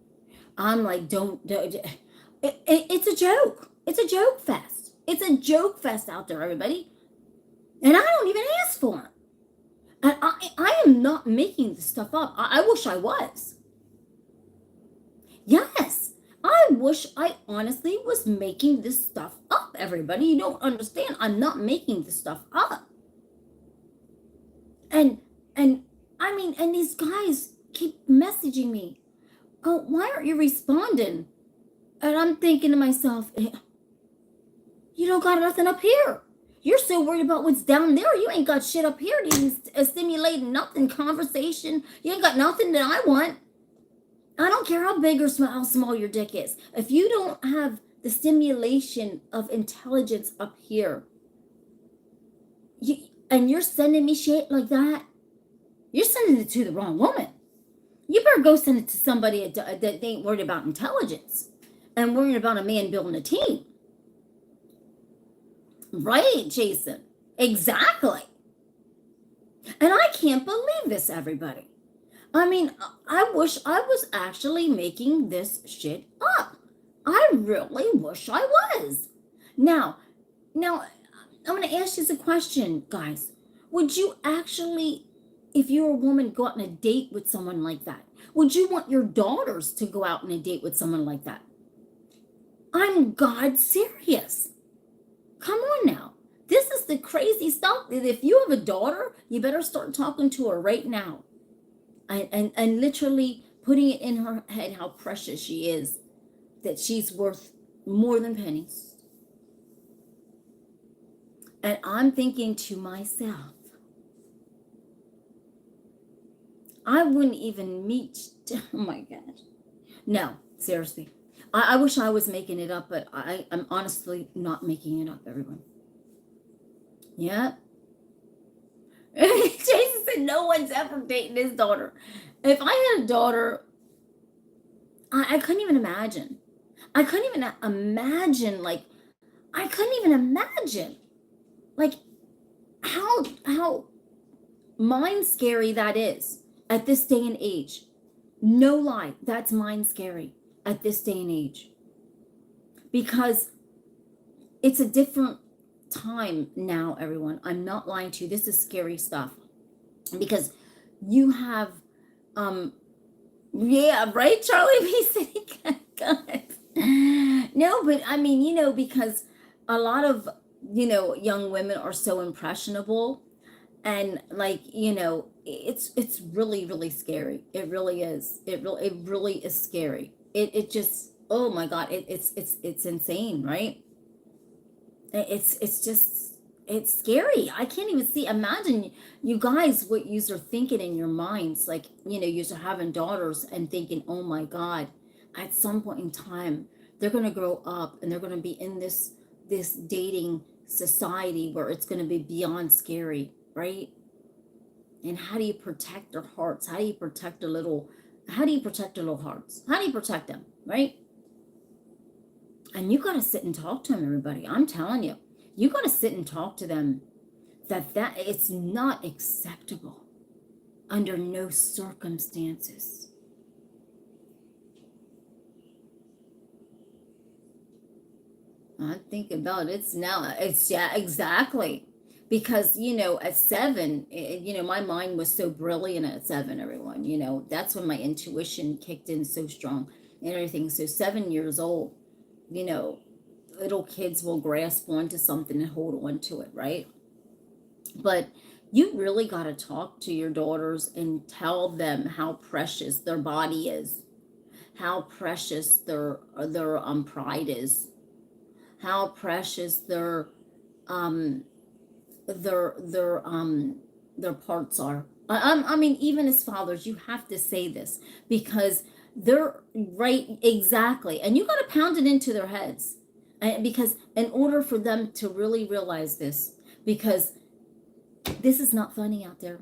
I'm like, don't it's a joke. It's a joke fest. It's a joke fest out there, everybody. And I don't even ask for it. And I am not making this stuff up. I wish I was. Yes, I wish I honestly was making this stuff up, everybody. You don't understand. I'm not making this stuff up. And I mean, and these guys keep messaging me. Oh, why aren't you responding? And I'm thinking to myself, you don't got nothing up here. You're so worried about what's down there. You ain't got shit up here to even stimulate nothing, conversation. You ain't got nothing that I want. I don't care how big or how small your dick is. If you don't have the stimulation of intelligence up here, and you're sending me shit like that, you're sending it to the wrong woman. You better go send it to somebody that ain't worried about intelligence and worried about a man building a team. Right, Jason? Exactly. And I can't believe this, everybody. I mean, I wish I was actually making this shit up. I really wish I was. Now, I'm going to ask you a question, guys. Would you actually, if you were a woman, go out on a date with someone like that? Would you want your daughters to go out on a date with someone like that? I'm God serious. Come on now. This is the crazy stuff. If you have a daughter, you better start talking to her right now. And literally putting it in her head how precious she is, that she's worth more than pennies. And I'm thinking to myself, I wouldn't even meet, oh my gosh. No, seriously. I wish I was making it up, but I'm honestly not making it up, everyone. Yeah. Jason said no one's ever dating his daughter. If I had a daughter, I couldn't even imagine. I couldn't even imagine, like, how mind scary that is at this day and age. No lie, that's mind scary at this day and age. Because it's a different time now, everyone. I'm not lying to you. This is scary stuff. Because you have yeah, right, Charlie? Me saying, God. No, but I mean, because a lot of, young women are so impressionable, and like, it's really, really scary. It really is. It really is scary. It just, oh my God, it's insane, right? It's just, it's scary. I can't even see. Imagine, you guys, what you are thinking in your minds, like, you are having daughters and thinking, oh my God, at some point in time, they're going to grow up and they're going to be in this dating society where it's going to be beyond scary, right? And how do you protect their hearts? How do you protect their little hearts? How do you protect them, right? And you got to sit and talk to them, everybody. I'm telling you, you got to sit and talk to them that it's not acceptable under no circumstances. I think about it's now. It's, yeah, exactly. Because, at 7, my mind was so brilliant at 7, everyone. That's when my intuition kicked in so strong and everything. So 7 years old, little kids will grasp onto something and hold on to it, right? But you really got to talk to your daughters and tell them how precious their body is, how precious their pride is, how precious their parts are. I mean, even as fathers, you have to say this, because they're right, exactly, and you got to pound it into their heads, because in order for them to really realize this, because this is not funny out there.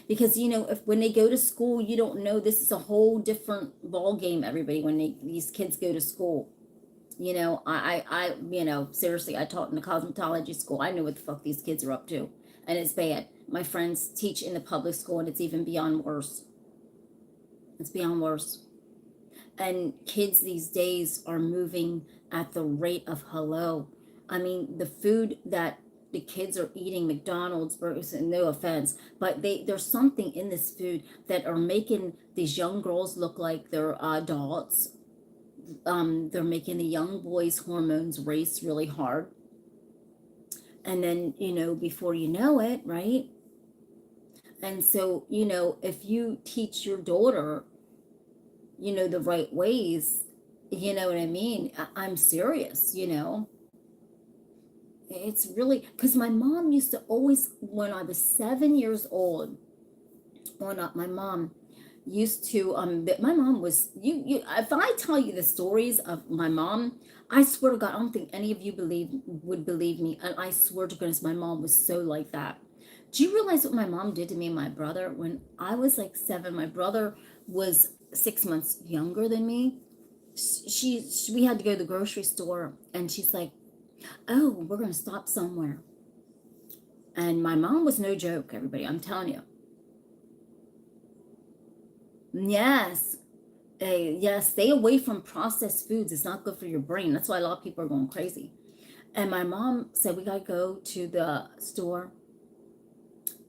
Because if when they go to school, you don't know, this is a whole different ball game, everybody, when these kids go to school. I seriously, I taught in a cosmetology school. I know what the fuck these kids are up to, and it's bad. My friends teach in the public school, and it's even beyond worse. It's beyond worse. And kids these days are moving at the rate of hello. I mean, the food that the kids are eating, McDonald's, burgers, and no offense, but there's something in this food that are making these young girls look like they're adults. They're making the young boys' hormones race really hard. And then, before you know it, right? And so, if you teach your daughter, the right ways, you know what I mean? I'm serious, It's really, because my mom used to always, when I was 7 years old, my mom used to, my mom was, if I tell you the stories of my mom, I swear to God, I don't think any of you would believe me. And I swear to goodness, my mom was so like that. Do you realize what my mom did to me and my brother when I was like 7? My brother was 6 months younger than me. We had to go to the grocery store, and she's like, "Oh, we're gonna stop somewhere." And my mom was no joke, everybody. I'm telling you. Yes, yes. Stay away from processed foods. It's not good for your brain. That's why a lot of people are going crazy. And my mom said we gotta go to the store.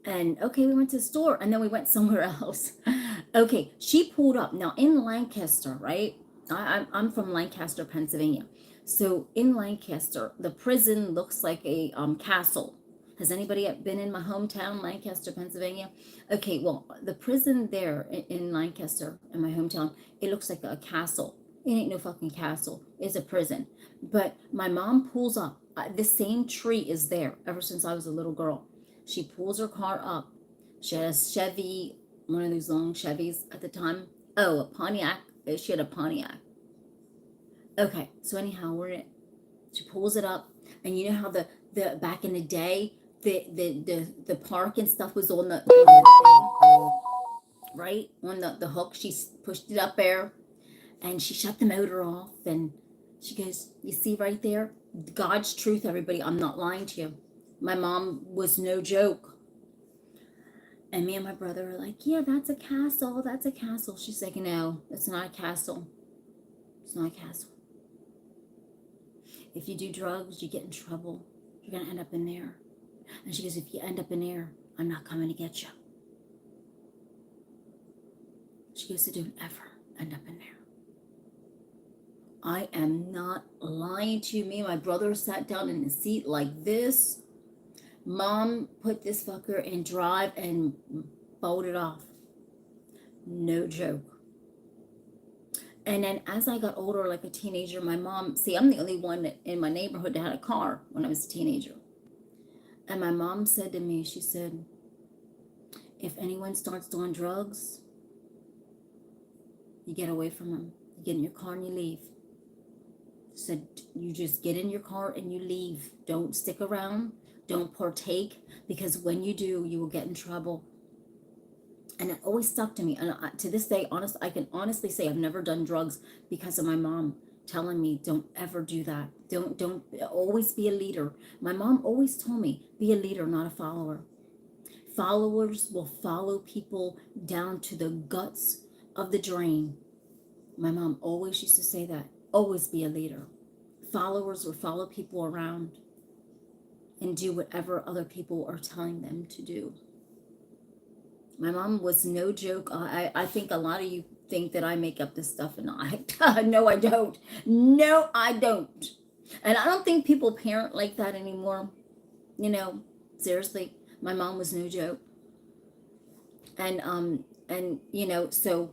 And okay, we went to the store, and then we went somewhere else. Okay, she pulled up. Now in Lancaster, right? I'm from Lancaster, Pennsylvania. So in Lancaster, the prison looks like a castle. Has anybody been in my hometown, Lancaster, Pennsylvania? Okay, well, the prison there in Lancaster, in my hometown, it looks like a castle. It ain't no fucking castle. It's a prison. But my mom pulls up. The same tree is there ever since I was a little girl. She pulls her car up. She had a Chevy, one of those long Chevys at the time. Oh, a Pontiac. She had a Pontiac. Okay, so anyhow, she pulls it up, and you know how the back in the day, the park and stuff was on the thing, right? On the hook. She pushed it up there, and she shut the motor off, and she goes, "You see right there? God's truth, everybody. I'm not lying to you. My mom was no joke." And me and my brother are like, "Yeah, that's a castle. That's a castle." She's like, "No, it's not a castle. It's not a castle. If you do drugs, you get in trouble. You're going to end up in there." And she goes, "If you end up in there, I'm not coming to get you." She goes, "So don't ever end up in there." I am not lying to you. Me and my brother sat down in the seat like this. Mom put this fucker in drive and bolted off. No joke. And then as I got older, like a teenager, my mom, see, I'm the only one in my neighborhood that had a car when I was a teenager. And my mom said to me, she said, "If anyone starts doing drugs, you get away from them. You get in your car and you leave." She said, "You just get in your car and you leave. Don't stick around. Don't partake, because when you do, you will get in trouble." And it always stuck to me. And to this day, I can honestly say I've never done drugs because of my mom telling me, "Don't ever do that. Don't always be a leader." My mom always told me, "Be a leader, not a follower." Followers will follow people down to the guts of the drain. My mom always used to say that. Always be a leader. Followers will follow people around and do whatever other people are telling them to do. My mom was no joke. I think a lot of you think that I make up this stuff, and no, I don't. No, I don't. And I don't think people parent like that anymore. Seriously, my mom was no joke. And so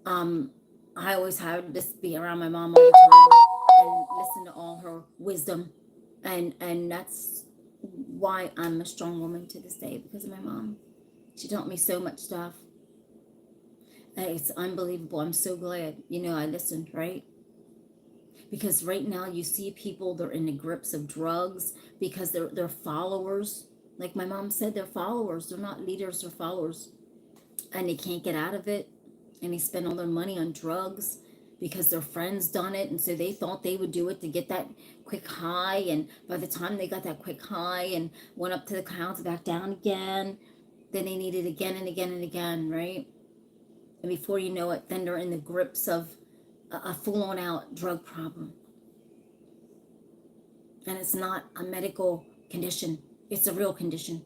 I always had to be around my mom all the time and listen to all her wisdom, and that's why I'm a strong woman to this day, because of my mom. She taught me so much stuff. It's unbelievable. I'm so glad, I listened, right? Because right now you see people, they're in the grips of drugs because they're followers. Like my mom said, they're followers. They're not leaders, they're followers. And they can't get out of it. And they spend all their money on drugs because their friends done it. And so they thought they would do it to get that quick high. And by the time they got that quick high and went up to the clouds, back down again, then they need it again and again and again, right? And before you know it, then they're in the grips of a full-on out drug problem. And it's not a medical condition. It's a real condition.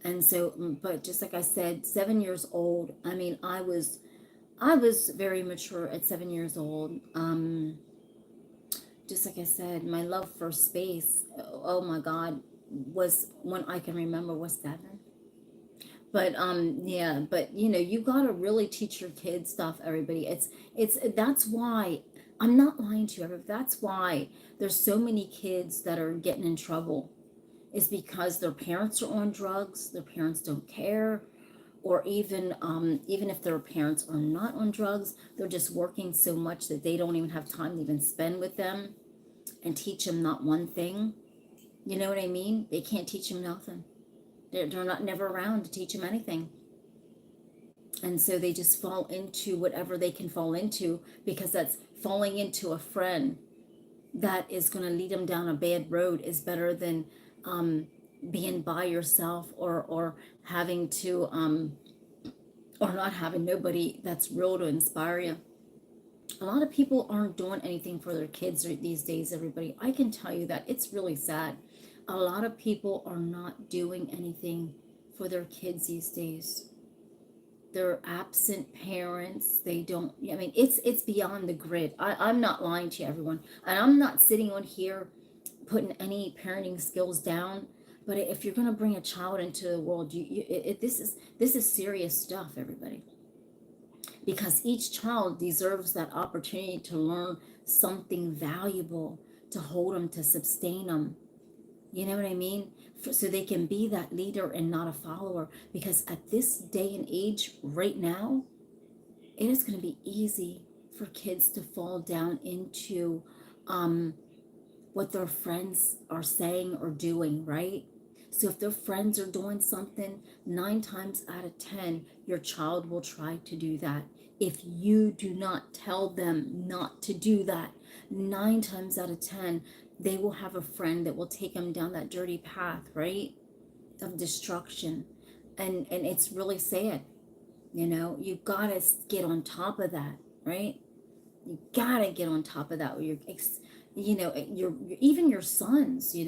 And so, but just like I said, 7 years old, I was very mature at 7 years old. Just like I said, my love for space, oh my God, was, when I can remember, was 7. But yeah, but you gotta really teach your kids stuff, everybody. That's why I'm not lying to you, everybody. That's why there's so many kids that are getting in trouble, is because their parents are on drugs, their parents don't care, or even if their parents are not on drugs, they're just working so much that they don't even have time to even spend with them and teach them not one thing. You know what I mean? They can't teach them nothing. They're not never around to teach them anything. And so they just fall into whatever they can fall into, because that's falling into a friend that is going to lead them down a bad road is better than being by yourself, or having to or not having nobody that's real to inspire you. A lot of people aren't doing anything for their kids these days, everybody. I can tell you that it's really sad. A lot of people are not doing anything for their kids these days. They're absent parents. They don't, I mean, it's beyond the grid. I'm not lying to you, everyone. And I'm not sitting on here putting any parenting skills down. But if you're going to bring a child into the world, this is serious stuff, everybody. Because each child deserves that opportunity to learn something valuable, to hold them, to sustain them. You know what I mean? So they can be that leader and not a follower. Because at this day and age right now, it is going to be easy for kids to fall down into what their friends are saying or doing, right? So if their friends are doing something, 9 times out of 10, your child will try to do that. If you do not tell them not to do that, 9 times out of 10, they will have a friend that will take them down that dirty path, right, of destruction. And it's really sad. You gotta get on top of that, right? You gotta get on top of that with your even your sons. You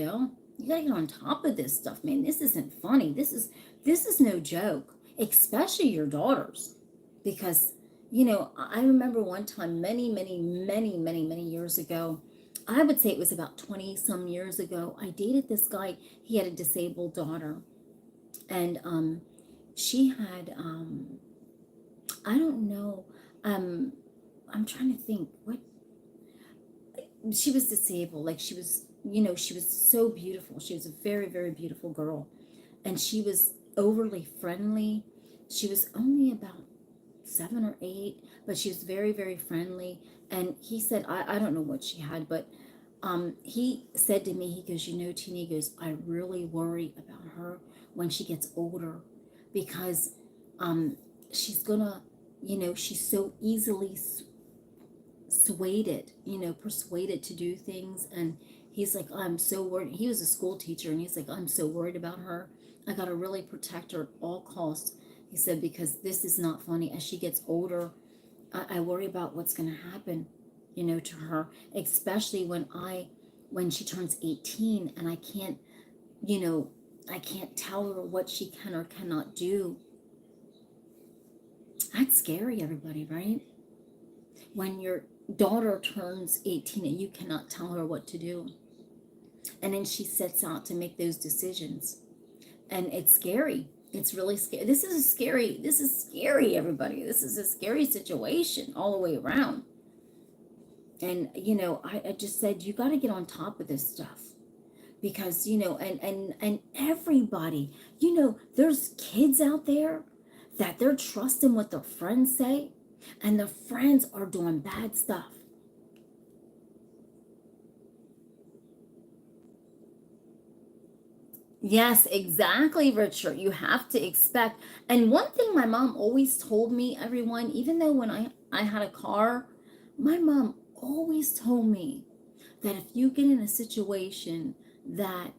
gotta get on top of this stuff, man. This isn't funny. This is no joke, especially your daughters, because I remember one time, many years ago. I would say it was about 20 some years ago. I dated this guy. He had a disabled daughter, and she had I don't know. I'm trying to think what. She was disabled. Like, she was, she was so beautiful. She was a very, very beautiful girl, and she was overly friendly. She was only about 7 or 8, but she was very, very friendly. And he said, I don't know what she had, but he said to me, he goes, Tina, he goes, I really worry about her when she gets older, because she's gonna, she's so easily persuaded to do things. And he's like, I'm so worried. He was a school teacher, and he's like, I'm so worried about her. I gotta really protect her at all costs. He said, because this is not funny. As she gets older, I worry about what's gonna happen, to her, especially when she turns 18, and I can't tell her what she can or cannot do. That's scary, everybody, right? When your daughter turns 18 and you cannot tell her what to do, and then she sets out to make those decisions, and it's scary. It's really scary. This is scary, everybody. This is a scary situation all the way around. And I just said, you got to get on top of this stuff, because and everybody, there's kids out there that they're trusting what their friends say, and their friends are doing bad stuff. Yes, exactly, Richard. You have to expect. And one thing my mom always told me, everyone, even though when I had a car, my mom always told me that if you get in a situation that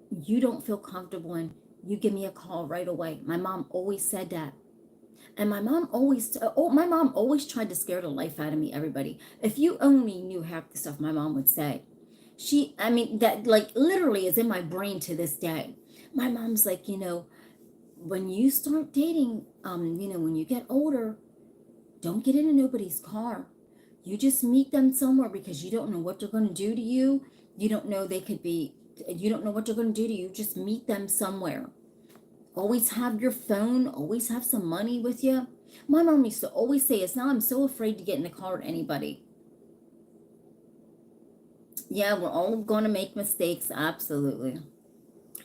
you don't feel comfortable in, you give me a call right away. My mom always said that. And my mom always tried to scare the life out of me, everybody. If you only knew half the stuff my mom would say. That like literally is in my brain to this day. My mom's like, when you start dating, when you get older, don't get into nobody's car. You just meet them somewhere, because you don't know what they're going to do to you. You don't know you don't know what they're going to do to you. Just meet them somewhere. Always have your phone, always have some money with you. My mom used to always say, it's now I'm so afraid to get in the car with anybody. Yeah, we're all going to make mistakes, absolutely.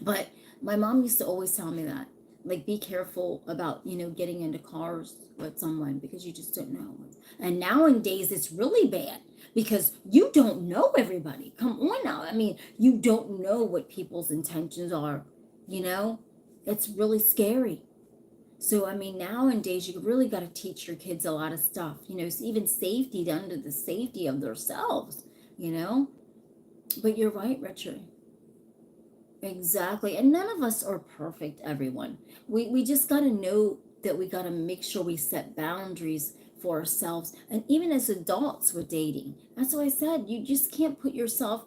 But my mom used to always tell me that, like, be careful about, getting into cars with someone, because you just don't know. And nowadays it's really bad, because you don't know everybody. Come on now. You don't know what people's intentions are. you know, it's really scary. So, I mean, nowadays, you really got to teach your kids a lot of stuff, you know, even safety down to the safety of themselves, you know. But you're right, Richard. Exactly. And none of us are perfect, everyone. We just got to know that we got to make sure we set boundaries for ourselves. And even as adults with dating, that's why I said you just can't put yourself,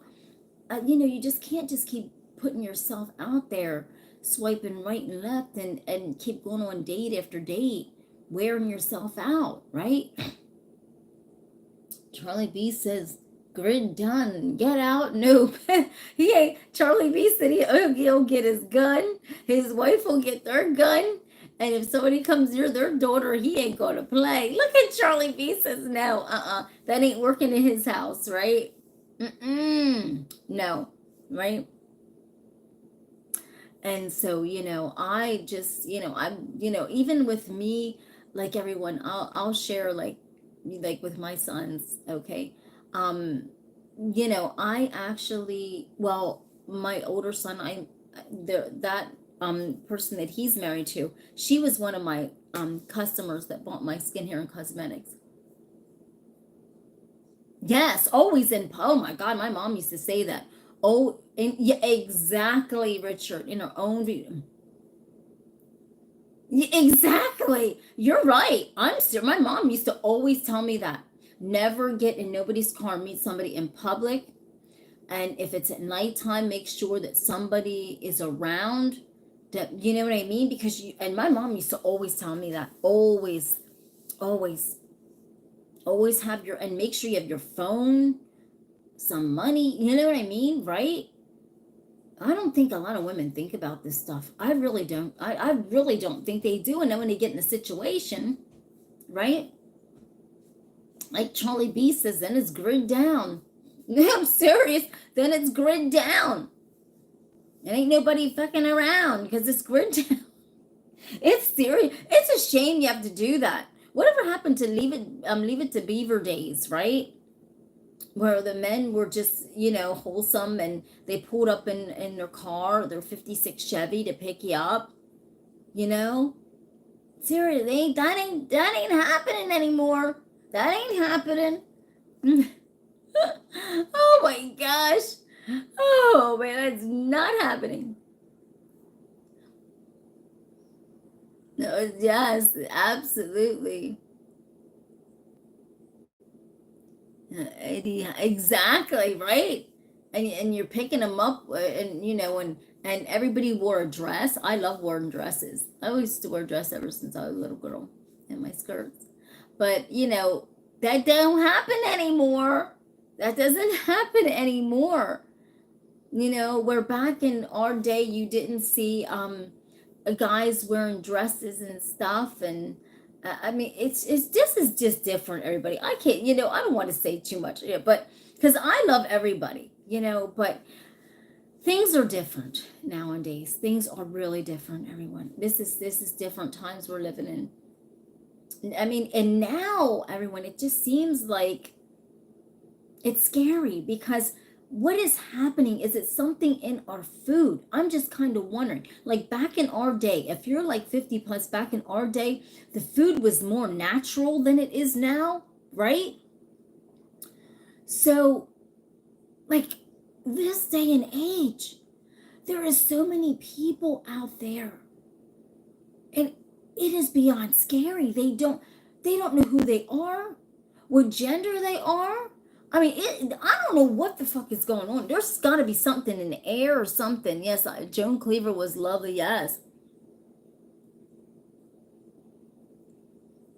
you know, you just can't just keep putting yourself out there, swiping right and left and keep going on date after date, wearing yourself out, right? Charlie B says, grid done. Get out. Nope. He ain't. Charlie B said he'll get his gun. His wife will get their gun. And if somebody comes near their daughter, he ain't going to play. Look at Charlie B says, no, that ain't working in his house, right? No, right? And so, you know, I just, you know, I'm, you know, even with me, like everyone, I'll share like with my sons, okay? Um, you know, I actually, well, my older son, that person that he's married to, she was one of my customers that bought my skin, hair, and cosmetics. Yes, always in. Oh my God, my mom used to say that. Oh, and yeah, exactly, Richard. In her own view. Exactly. You're right. I'm still. My mom used to always tell me that. Never get in nobody's car. Meet somebody in public, and if it's at nighttime, make sure that somebody is around. That you know what I mean? Because you and my mom used to always tell me that. Always, always, always have your and make sure you have your phone, some money. You know what I mean, right? I don't think a lot of women think about this stuff. I really don't. I really don't think they do. And then when they get in a situation, right? Like Charlie B says, then it's grid down. I'm serious. Then it's grid down. It ain't nobody fucking around because it's grid down. It's serious. It's a shame you have to do that. Whatever happened to leave it to Beaver days, right? Where the men were just, you know, wholesome and they pulled up in their car, their 56 Chevy to pick you up, you know? Seriously, that ain't happening anymore. That ain't happening. Oh my gosh. Oh man, that's not happening. No, yes, absolutely. Yeah, exactly, right? And you're picking them up, and you know, and everybody wore a dress. I love wearing dresses. I always used to wear a dress ever since I was a little girl, and my skirts. But you know, that don't happen anymore. That doesn't happen anymore. You know, where back in our day, you didn't see guys wearing dresses and stuff, and I mean, it's just is just different. Everybody, I can't, you know, I don't want to say too much, yeah, but because I love everybody, you know, but things are different nowadays. Things are really different. Everyone, this is different times we're living in. I mean, and now everyone, it just seems like it's scary because what is happening is it something in our food. I'm just kind of wondering, like back in our day, if you're like 50 plus, back in our day, the food was more natural than it is now, right? So, like this day and age, there is so many people out there, and it is beyond scary. They don't know who they are, what gender they are. I mean, I don't know what the fuck is going on. There's got to be something in the air or something. Yes, Joan Cleaver was lovely. Yes.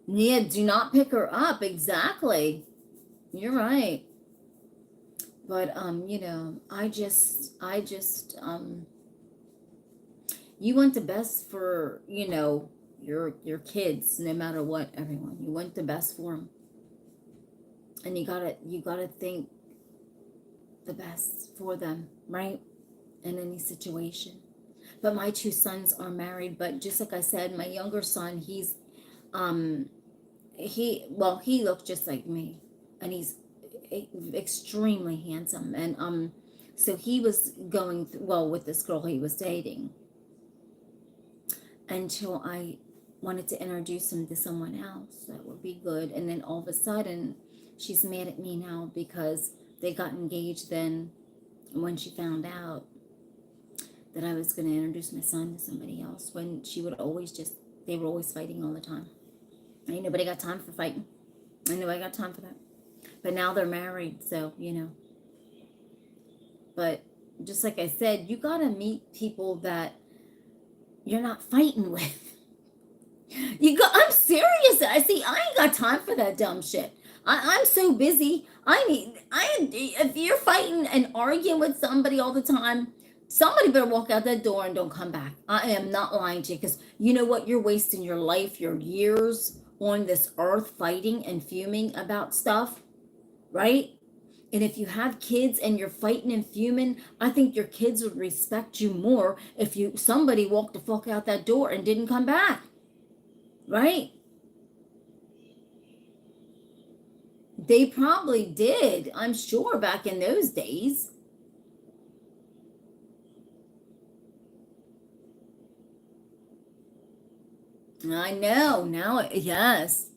Yeah, do not pick her up. Exactly. You're right. But you know, you want the best for, you know, your kids no matter what, everyone. You want the best for them. And you gotta think the best for them, right? In any situation. But my two sons are married, but just like I said, my younger son, um he looks just like me, and he's extremely handsome, and so he was going well with this girl he was dating, until I wanted to introduce him to someone else that would be good. And then all of a sudden, she's mad at me now because they got engaged then when she found out that I was going to introduce my son to somebody else, when she would always just, they were always fighting all the time. Ain't nobody got time for fighting. Ain't nobody got time for that. But now they're married, so, you know. But just like I said, you got to meet people that you're not fighting with. I'm serious. I ain't got time for that dumb shit. I'm so busy. If you're fighting and arguing with somebody all the time, somebody better walk out that door and don't come back. I am not lying to you, because you know what? You're wasting your life, your years on this earth fighting and fuming about stuff, right? And if you have kids and you're fighting and fuming, I think your kids would respect you more if somebody walked the fuck out that door and didn't come back, right? They probably did, I'm sure, back in those days. I know now. Yes,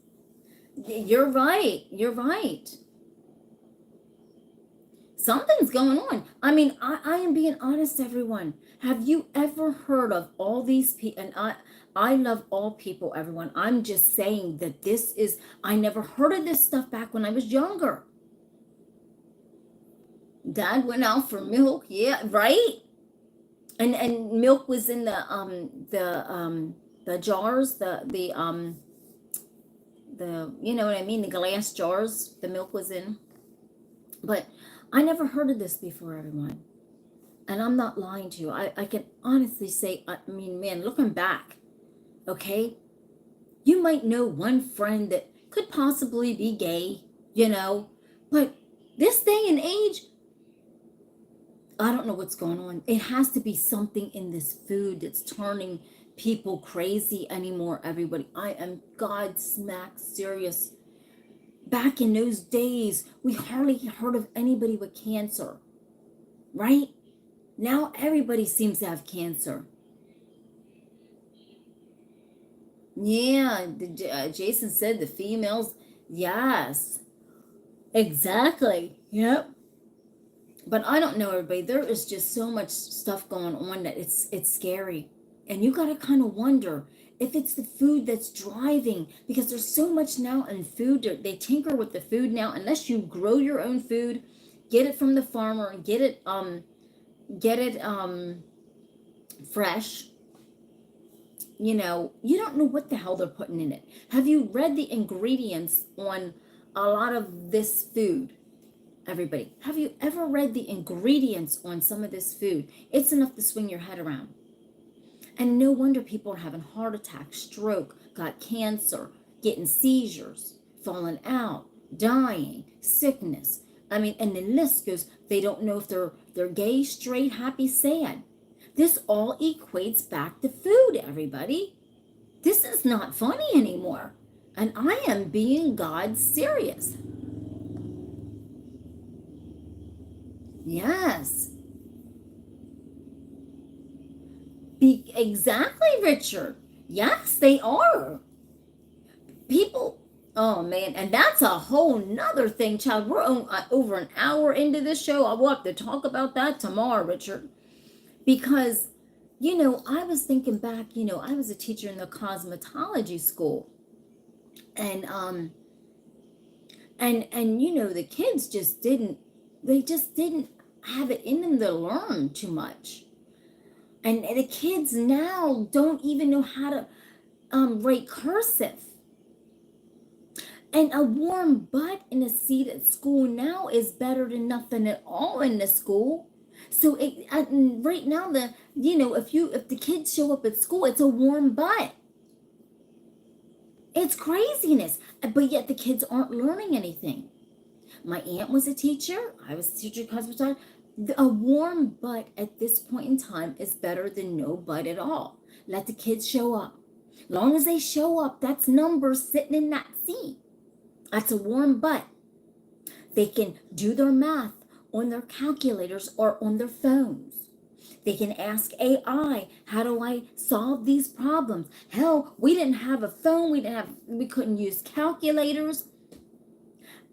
you're right. You're right. Something's going on. I mean, I am being honest, everyone. Have you ever heard of all these people? And I love all people, everyone. I'm just saying that I never heard of this stuff back when I was younger. Dad went out for milk. Yeah, right. And milk was in the jars, the you know what I mean, the glass jars the milk was in. But I never heard of this before, everyone. And I'm not lying to you. I can honestly say, I mean, man, looking back, okay, you might know one friend that could possibly be gay, you know, but this day and age, I don't know what's going on. It has to be something in this food that's turning people crazy anymore, everybody. I am God smack serious. Back in those days, we hardly heard of anybody with cancer, right? Now everybody seems to have cancer. Yeah, Jason said the females, yes, exactly, yep. But I don't know, everybody, there is just so much stuff going on that it's scary. And you got to kind of wonder if it's the food that's driving, because there's so much now in food. They tinker with the food now. Unless you grow your own food, get it from the farmer, get it fresh. You know, you don't know what the hell they're putting in it. Have you read the ingredients on a lot of this food? Everybody, have you ever read the ingredients on some of this food? It's enough to swing your head around. And no wonder people are having heart attacks, stroke, got cancer, getting seizures, falling out, dying, sickness. I mean, and the list goes. They don't know if they're gay, straight, happy, sad. This all equates back to food, everybody. This is not funny anymore. And I am being God serious. Yes. Exactly, Richard. Yes, they are. People, oh man, and that's a whole nother thing, child. We're over an hour into this show. I will have to talk about that tomorrow, Richard. Because, you know, I was thinking back, you know, I was a teacher in the cosmetology school. And you know, the kids just didn't have it in them to learn too much. And the kids now don't even know how to write cursive. And a warm butt in a seat at school now is better than nothing at all in the school. So right now, if the kids show up at school, it's a warm butt. It's craziness. But yet the kids aren't learning anything. My aunt was a teacher. I was a teacher cosmetology. A warm butt at this point in time is better than no butt at all. Let the kids show up. Long as they show up, that's numbers sitting in that seat. That's a warm butt. They can do their math on their calculators or on their phones. They can ask AI, how do I solve these problems? Hell, we didn't have a phone, we couldn't use calculators,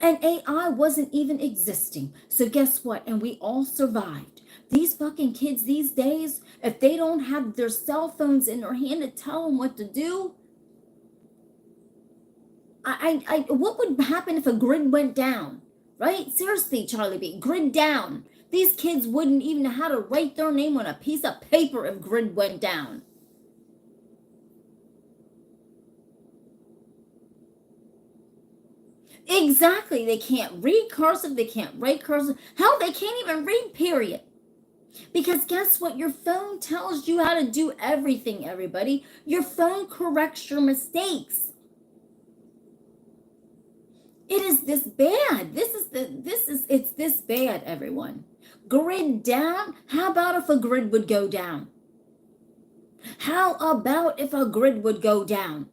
and AI wasn't even existing. So guess what? And we all survived. These fucking kids these days, if they don't have their cell phones in their hand to tell them what to do, what would happen if a grid went down? Right? Seriously, Charlie B, grid down. These kids wouldn't even know how to write their name on a piece of paper if grid went down. Exactly. They can't read cursive. They can't write cursive. Hell, they can't even read, period. Because guess what? Your phone tells you how to do everything, everybody. Your phone corrects your mistakes. It is this bad. It's this bad, everyone. Grid down? How about if a grid would go down? How about if a grid would go down?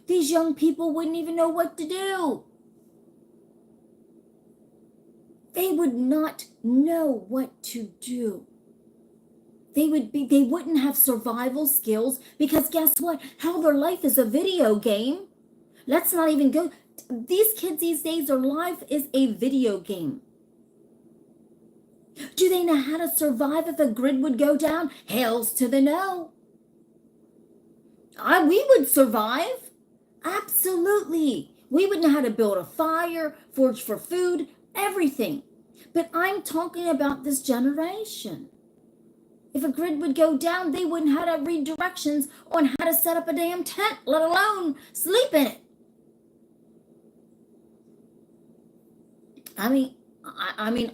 These young people wouldn't even know what to do. They would not know what to do. They wouldn't have survival skills, because guess what? How their life is a video game. Let's not even go. These kids these days, their life is a video game. Do they know how to survive if a grid would go down? Hells to the no. We would survive. Absolutely. We would know how to build a fire, forage for food, everything. But I'm talking about this generation. If a grid would go down, they wouldn't know how to read directions on how to set up a damn tent, let alone sleep in it.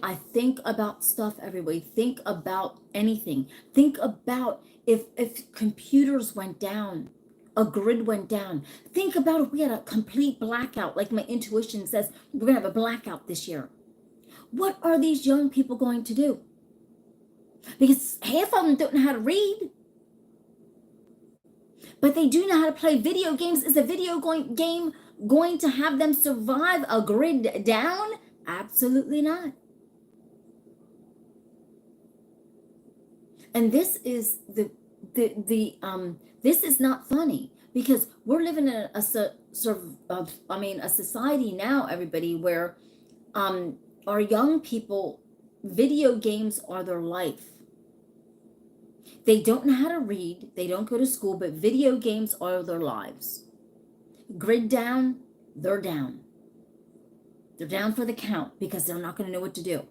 I think about stuff everywhere. Think about anything. Think about if computers went down, a grid went down. Think about if we had a complete blackout, like my intuition says, we're going to have a blackout this year. What are these young people going to do? Because half of them don't know how to read. But they do know how to play video games. Is a video game going to have them survive a grid down? Absolutely not. And this is this is not funny, because we're living in a society now, everybody, where our young people, video games are their life. They don't know how to read, they don't go to school, but video games are their lives. Grid down, they're down. They're down for the count, because they're not going to know what to do.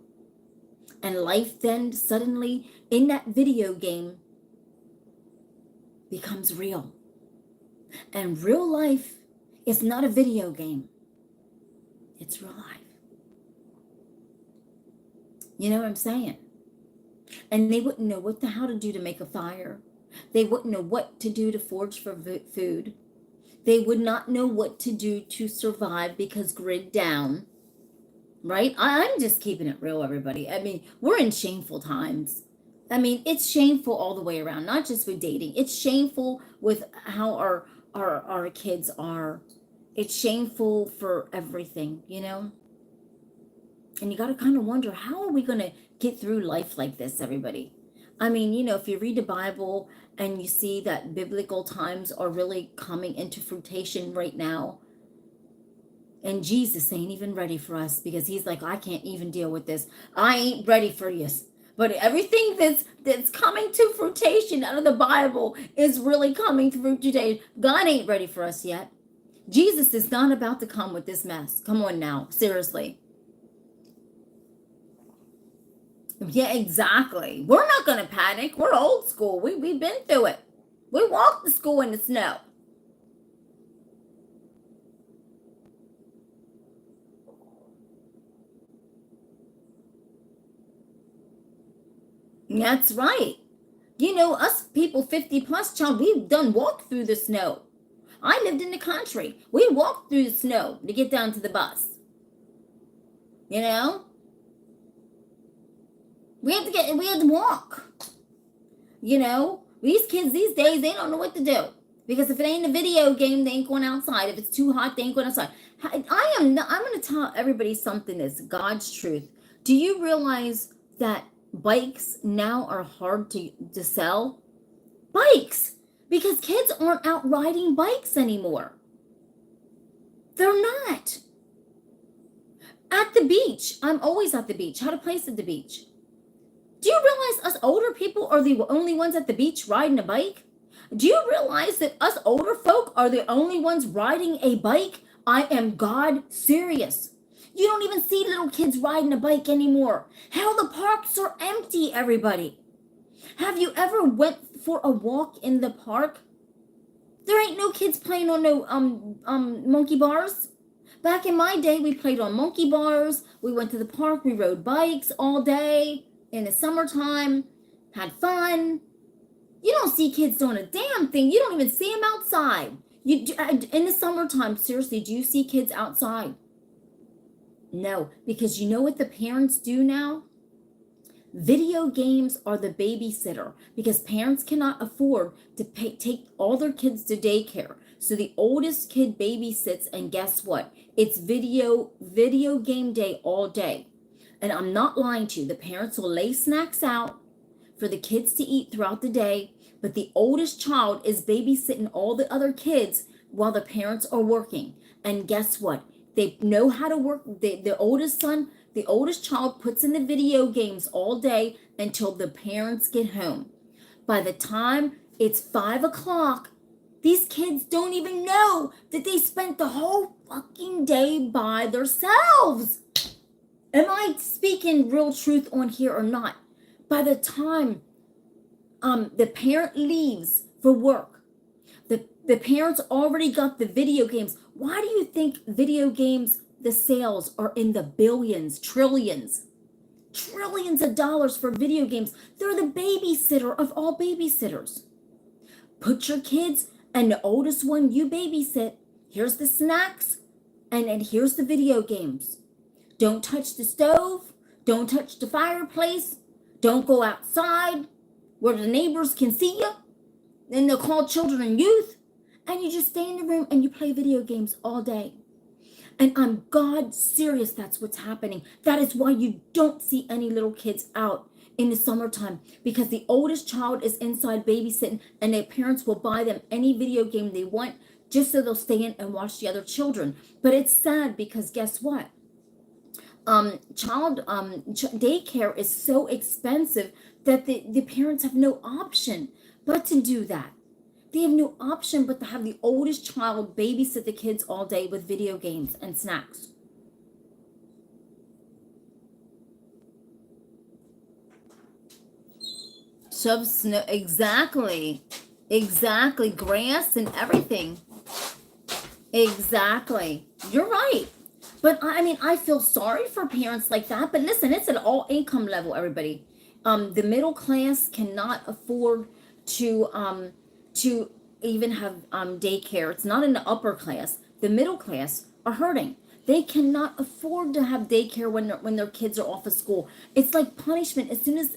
And life then suddenly in that video game becomes real. And real life is not a video game. It's real life. You know what I'm saying? And they wouldn't know how to do to make a fire. They wouldn't know what to do to forage for food. They would not know what to do to survive, because grid down. Right? I'm just keeping it real, everybody. I mean, we're in shameful times. I mean, it's shameful all the way around, not just with dating. It's shameful with how our kids are. It's shameful for everything, you know? And you got to kind of wonder, how are we going to get through life like this, everybody? I mean, you know, if you read the Bible and you see that biblical times are really coming into fruition right now, and Jesus ain't even ready for us, because he's like, I can't even deal with this. I ain't ready for you. But everything that's coming to fruition out of the Bible is really coming through today. God ain't ready for us yet. Jesus is not about to come with this mess. Come on now, seriously. Yeah, exactly. We're not going to panic. We're old school. We've been through it. We walked to school in the snow. That's right. You know, us people 50 plus, child, we've done walked through the snow. I lived in the country. We walked through the snow to get down to the bus. You know? We had to walk. You know? These kids these days, they don't know what to do. Because if it ain't a video game, they ain't going outside. If it's too hot, they ain't going outside. I'm going to tell everybody something that's God's truth. Do you realize that bikes now are hard to sell? Bikes! Because kids aren't out riding bikes anymore. They're not. At the beach, I'm always at the beach. Had a place at the beach. Do you realize us older people are the only ones at the beach riding a bike? Do you realize that us older folk are the only ones riding a bike? I am God serious. You don't even see little kids riding a bike anymore. Hell, the parks are empty, everybody. Have you ever went for a walk in the park? There ain't no kids playing on no monkey bars. Back in my day, we played on monkey bars. We went to the park. We rode bikes all day in the summertime. Had fun. You don't see kids doing a damn thing. You don't even see them outside. In the summertime, seriously, do you see kids outside? No, because you know what the parents do now? Video games are the babysitter because parents cannot afford to take all their kids to daycare. So the oldest kid babysits, and guess what? It's video game day all day. And I'm not lying to you. The parents will lay snacks out for the kids to eat throughout the day, but the oldest child is babysitting all the other kids while the parents are working. And guess what? They know how to work. The oldest child puts in the video games all day until the parents get home. By the time it's 5 o'clock, these kids don't even know that they spent the whole fucking day by themselves. Am I speaking real truth on here or not? By the time the parent leaves for work, the parents already got the video games. Why do you think video games, the sales are in the billions, trillions of dollars for video games? They're the babysitter of all babysitters. Put your kids and the oldest one you babysit, here's the snacks, and here's the video games. Don't touch the stove. Don't touch the fireplace. Don't go outside where the neighbors can see you. Then they'll call children and youth. And you just stay in the room and you play video games all day. And I'm God serious, that's what's happening. That is why you don't see any little kids out in the summertime, because the oldest child is inside babysitting and their parents will buy them any video game they want just so they'll stay in and watch the other children. But it's sad because guess what? Daycare is so expensive that the parents have no option but to do that. They have no option but to have the oldest child babysit the kids all day with video games and snacks. Shove snow, exactly, grass and everything. Exactly, you're right. But I mean, I feel sorry for parents like that. But listen, it's an all income level, everybody. The middle class cannot afford to even have daycare. It's not in the upper class. The middle class are hurting. They cannot afford to have daycare when their kids are off of school. It's like punishment. As soon as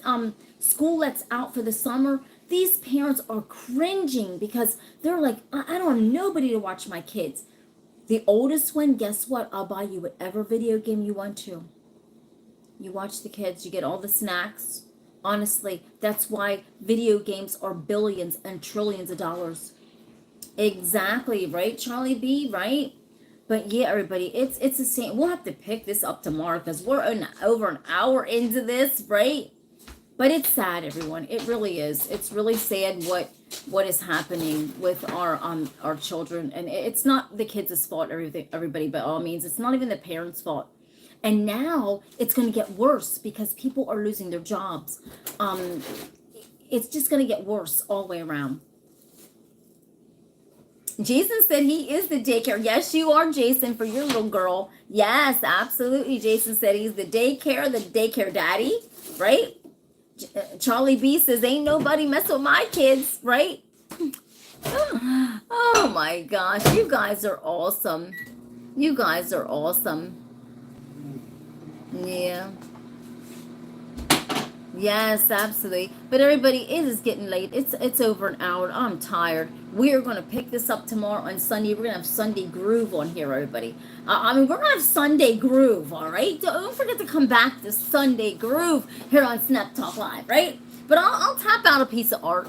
school lets out for the summer, these parents are cringing because they're like, I don't have nobody to watch my kids. The oldest one, guess what? I'll buy you whatever video game you want to. You watch the kids, you get all the snacks. Honestly, that's why video games are billions and trillions of dollars. Exactly, right, Charlie B, right? But yeah, everybody, it's the same. We'll have to pick this up tomorrow because we're over an hour into this, right? But it's sad, everyone. It really is. It's really sad what is happening with our children, and it's not the kids' fault. Everybody, by all means, it's not even the parents' fault. And now it's going to get worse because people are losing their jobs. It's just going to get worse all the way around. Jason said he is the daycare. Yes, you are, Jason, for your little girl. Yes, absolutely. Jason said he's the daycare daddy, right? Charlie B says, ain't nobody mess with my kids, right? Oh my gosh, you guys are awesome. You guys are awesome. Yeah. Yes, absolutely. But everybody, it is getting late. It's over an hour. I'm tired. We are going to pick this up tomorrow on Sunday. We're going to have Sunday Groove on here, everybody. I mean, we're going to have Sunday Groove, all right? Don't forget to come back to Sunday Groove here on Snap Talk Live, right? But I'll tap out a piece of art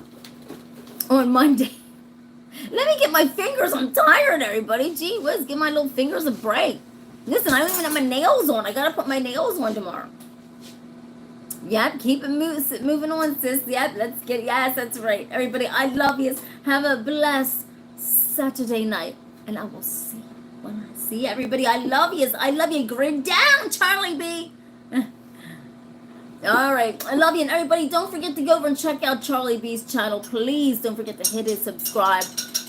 on Monday. Let me get my fingers. I'm tired, everybody. Gee whiz, give my little fingers a break. Listen, I don't even have my nails on. I got to put my nails on tomorrow. Yep, keep it moving on, sis. Yep, let's get, yes, that's right. Everybody, I love you. Have a blessed Saturday night. And I will see you when I see everybody. I love you. I love you. Grin down, Charlie B. All right, I love you. And everybody, don't forget to go over and check out Charlie B's channel. Please don't forget to hit his subscribe.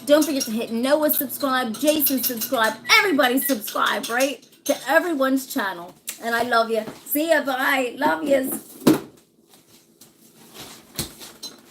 Don't forget to hit Noah subscribe, Jason subscribe, everybody subscribe, right? To everyone's channel. And I love you. See ya, bye. Love yous.